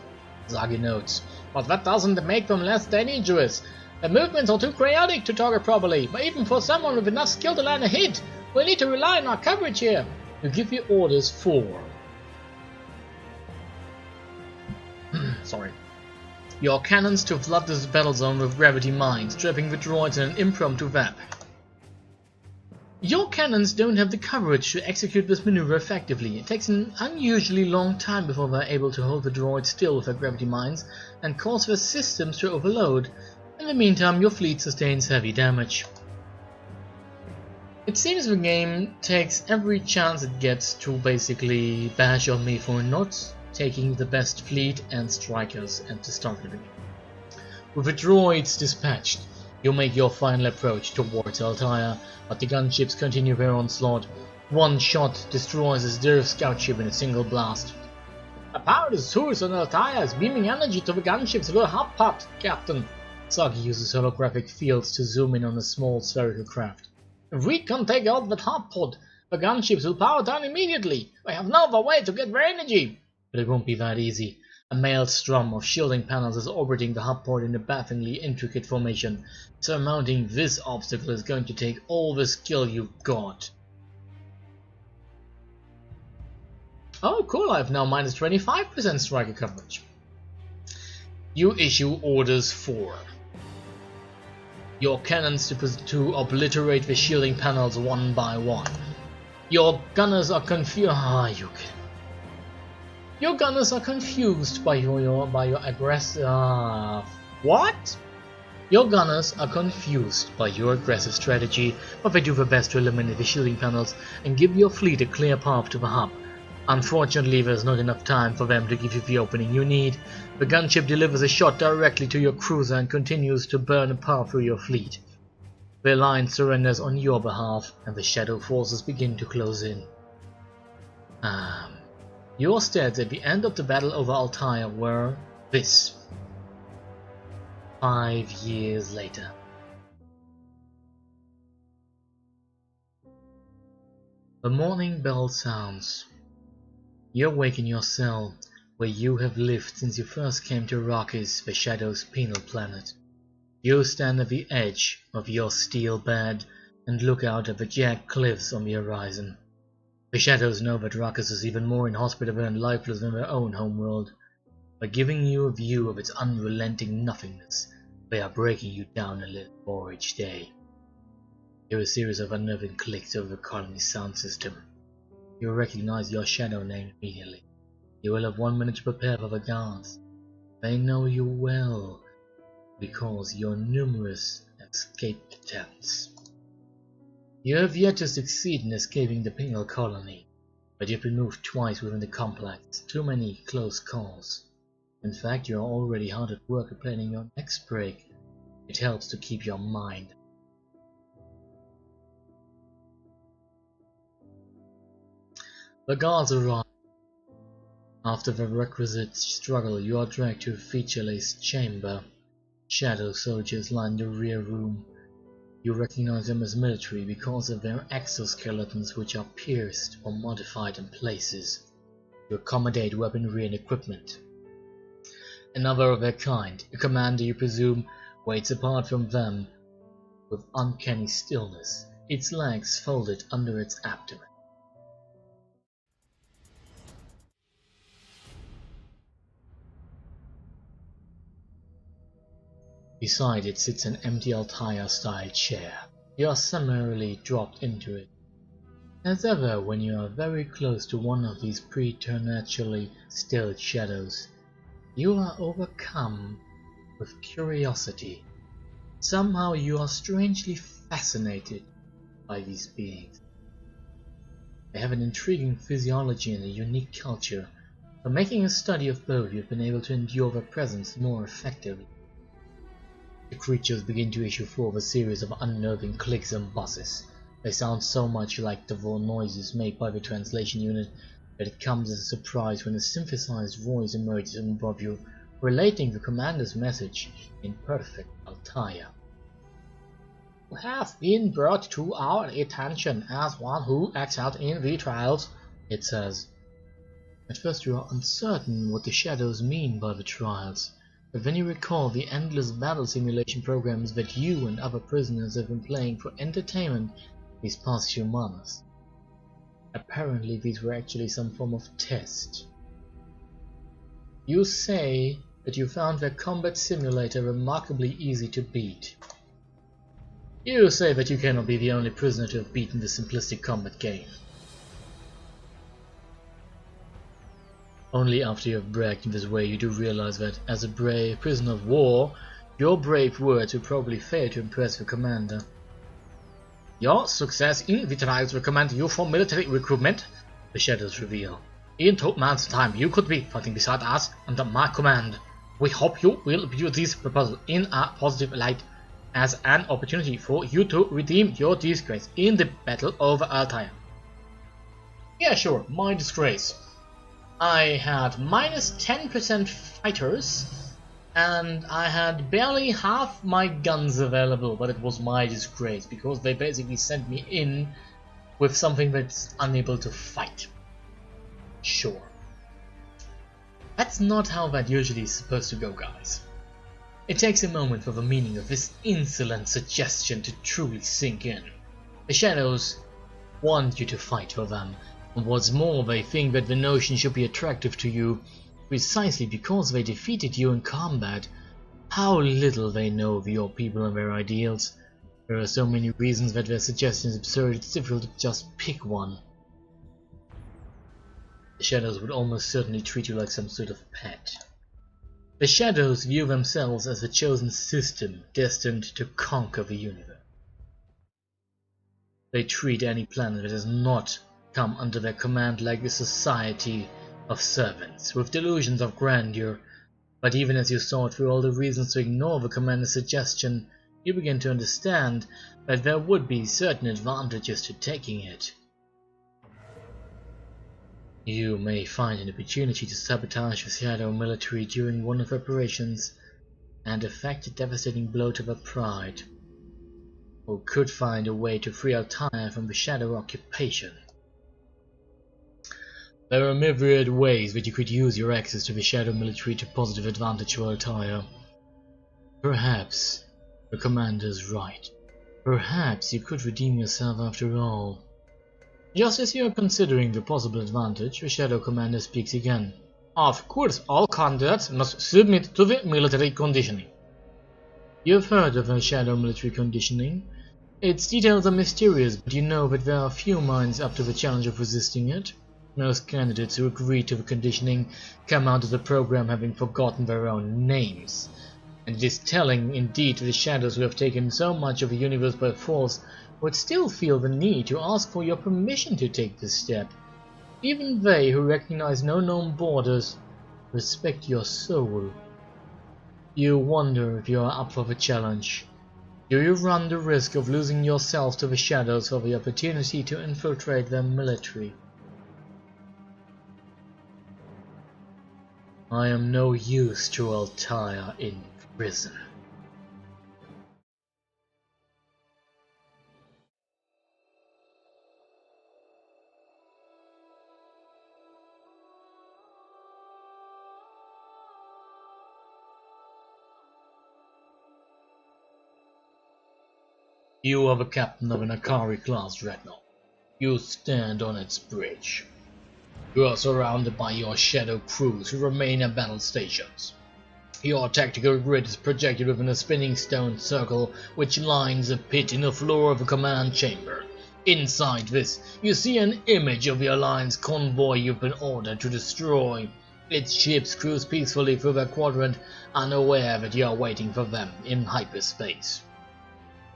S1: Zagi notes,
S3: but that doesn't make them less dangerous. The movements are too chaotic to target properly, but even for someone with enough skill to land a hit, we'll need to rely on our coverage here.
S1: You give your orders for your cannons to flood this battle zone with gravity mines, trapping the droids in an impromptu VAP. Your cannons don't have the coverage to execute this maneuver effectively. It takes an unusually long time before they're able to hold the droids still with their gravity mines and cause their systems to overload. In the meantime, your fleet sustains heavy damage. It seems the game takes every chance it gets to basically bash on me for not taking the best fleet and strikers at the start of the game. With the droids dispatched, you make your final approach towards Altair, but the gunships continue their onslaught. One shot destroys a Zerg scout ship in a single blast.
S3: A powered source on Altair is beaming energy to the gunship's little hub pod, Captain. Saki uses holographic fields to zoom in on a small spherical craft. If we can take out that hub pod, the gunships will power down immediately. We have no other way to get their energy. But it won't be that easy. A maelstrom of shielding panels is orbiting the hub port in a bafflingly intricate formation. Surmounting this obstacle is going to take all the skill you've got. Oh cool, I have now minus 25% striker coverage. You issue orders for your cannons to obliterate the shielding panels one by one. Your gunners are confused. Your gunners are confused by your aggressive. What? Your gunners are confused by your aggressive strategy, but they do their best to eliminate the shielding panels and give your fleet a clear path to the hub. Unfortunately, there's not enough time for them to give you the opening you need. The gunship delivers a shot directly to your cruiser and continues to burn a path through your fleet. The alliance surrenders on your behalf, and the shadow forces begin to close in. Your stats at the end of the battle over Altair were this. 5 years later. The morning bell sounds. You awake in your cell, where you have lived since you first came to Arrakis, the Shadow's penal planet. You stand at the edge of your steel bed and look out at the jagged cliffs on the horizon. The Shadows know that Arrakis is even more inhospitable and lifeless than their own homeworld. By giving you a view of its unrelenting nothingness, they are breaking you down a little more each day. You hear a series of unnerving clicks over the colony's sound system. You recognize your shadow name immediately. You will have 1 minute to prepare for the guards. They know you well because your numerous escape attempts. You have yet to succeed in escaping the penal colony, but you've been moved twice within the complex. Too many close calls. In fact, you are already hard at work at planning your next break. It helps to keep your mind. The guards arrive. After the requisite struggle, you are dragged to a featureless chamber. Shadow soldiers line the rear room. You recognize them as military because of their exoskeletons, which are pierced or modified in places to accommodate weaponry and equipment. Another of their kind, a commander you presume, waits apart from them with uncanny stillness, its legs folded under its abdomen. Beside it sits an empty Altair-style chair. You are summarily dropped into it. As ever, when you are very close to one of these preternaturally still shadows, you are overcome with curiosity. Somehow you are strangely fascinated by these beings. They have an intriguing physiology and a unique culture. By making a study of both, you've been able to endure their presence more effectively. The creatures begin to issue forth a series of unnerving clicks and buzzes. They sound so much like the noises made by the translation unit that it comes as a surprise when a synthesized voice emerges from above you, relating the commander's message in perfect Altair. You have been brought to our attention as one who excelled in the trials, it says.
S1: At first you are uncertain what the Shadows mean by the trials. But then you recall the endless battle simulation programs that you and other prisoners have been playing for entertainment these past few months. Apparently these were actually some form of test. You say that you found their combat simulator remarkably easy to beat. You say that you cannot be the only prisoner to have beaten the simplistic combat game. Only after you have bragged in this way you do realize that, as a brave prisoner of war, your brave words will probably fail to impress the commander.
S3: Your success in the trials recommend you for military recruitment,
S1: the Shadows reveal.
S3: In 2 months' time you could be fighting beside us under my command. We hope you will view this proposal in a positive light, as an opportunity for you to redeem your disgrace in the battle over Altair.
S2: Yeah, sure, my disgrace. I had minus 10% fighters, and I had barely half my guns available, but it was my disgrace, because they basically sent me in with something that's unable to fight. Sure. That's not how that usually is supposed to go, guys. It takes a moment for the meaning of this insolent suggestion to truly sink in. The Shadows want you to fight for them, and what's more, they think that the notion should be attractive to you precisely because they defeated you in combat. How little they know of your people and their ideals. There are so many reasons that their suggestion is absurd, it's difficult to just pick one. The Shadows would almost certainly treat you like some sort of pet. The Shadows view themselves as the chosen system destined to conquer the universe. They treat any planet that does not come under their command like a society of servants, with delusions of grandeur. But even as you sort through all the reasons to ignore the commander's suggestion, you begin to understand that there would be certain advantages to taking it. You may find an opportunity to sabotage the Shadow military during one of their operations and effect a devastating blow to their pride, or could find a way to free Altair from the Shadow occupation. There are myriad ways that you could use your access to the Shadow military to positive advantage for Altair. Perhaps the commander's right. Perhaps you could redeem yourself after all. Just as you are considering the possible advantage, the Shadow Commander speaks again. Of course, all candidates must submit to the military conditioning. You have heard of the Shadow military conditioning. Its details are mysterious, but you know that there are few minds up to the challenge of resisting it. Most candidates who agree to the conditioning come out of the program having forgotten their own names. And it is telling indeed that the Shadows who have taken so much of the universe by force would still feel the need to ask for your permission to take this step. Even they who recognize no known borders respect your soul. You wonder if you are up for the challenge. Do you run the risk of losing yourself to the Shadows for the opportunity to infiltrate their military? I am no use to Altair in prison. You are the captain of an Akari-class dreadnought. You stand on its bridge. You are surrounded by your Shadow crews who remain at battle stations. Your tactical grid is projected within a spinning stone circle which lines a pit in the floor of the command chamber. Inside this, you see an image of the Alliance convoy you've been ordered to destroy. Its ships cruise peacefully through their quadrant, unaware that you are waiting for them in hyperspace.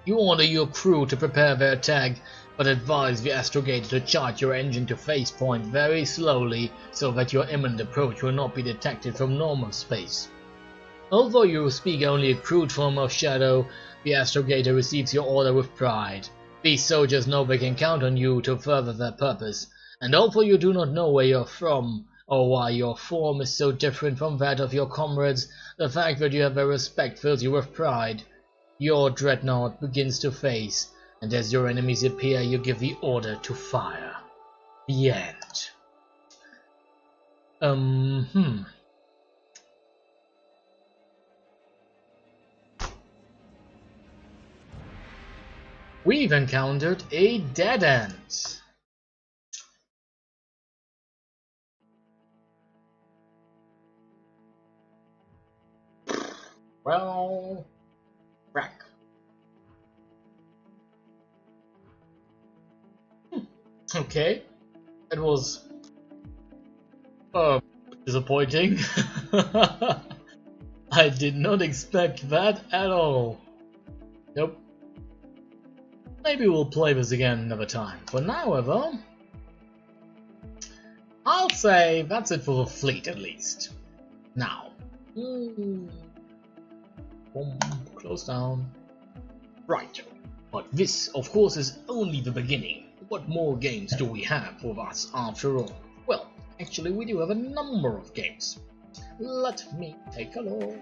S2: You order your crew to prepare their attack, but advise the astrogator to chart your engine to phase point very slowly so that your imminent approach will not be detected from normal space. Although you speak only a crude form of Shadow, the astrogator receives your order with pride. These soldiers know they can count on you to further their purpose, and although you do not know where you're from, or why your form is so different from that of your comrades, the fact that you have their respect fills you with pride. Your dreadnought begins to phase, and as your enemies appear, you give the order to fire. The end. We've encountered a dead end. Well, crack. Okay, it was disappointing. I did not expect that at all. Nope. Maybe we'll play this again another time. For now, however, I'll say that's it for the fleet at least. Now, close down. Right, but this, of course, is only the beginning. What more games do we have with us after all? Well, Actually, we do have a number of games. Let me take a look.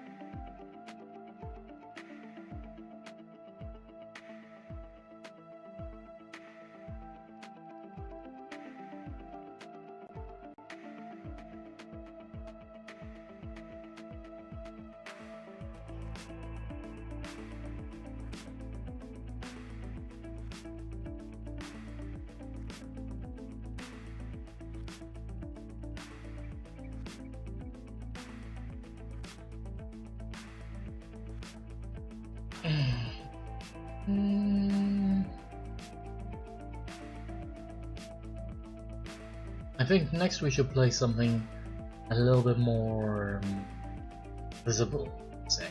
S1: I think next we should play something a little bit more visible, say.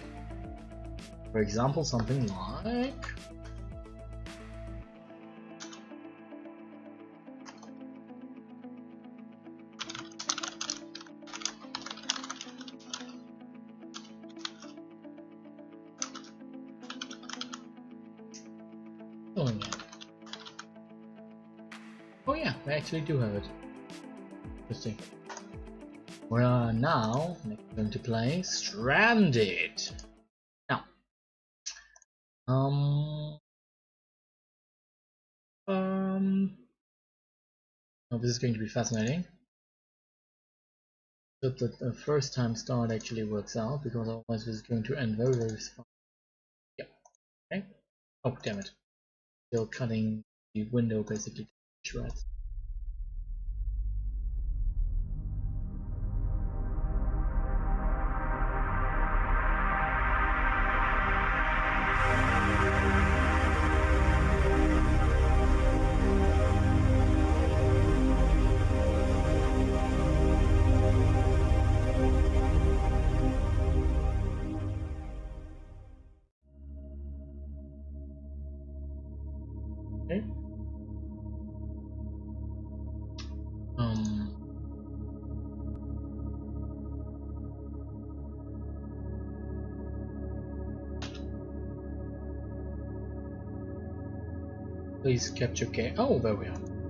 S1: For example, something like... Oh yeah, I actually do have it. Interesting. We are now going to play Stranded. Now, oh, this is going to be fascinating. Hope that the first time start actually works out, because otherwise this is going to end very fast. Yep. Okay. Oh damn it! Still cutting the window basically to shreds. Okay. Please capture K. Oh, there we are.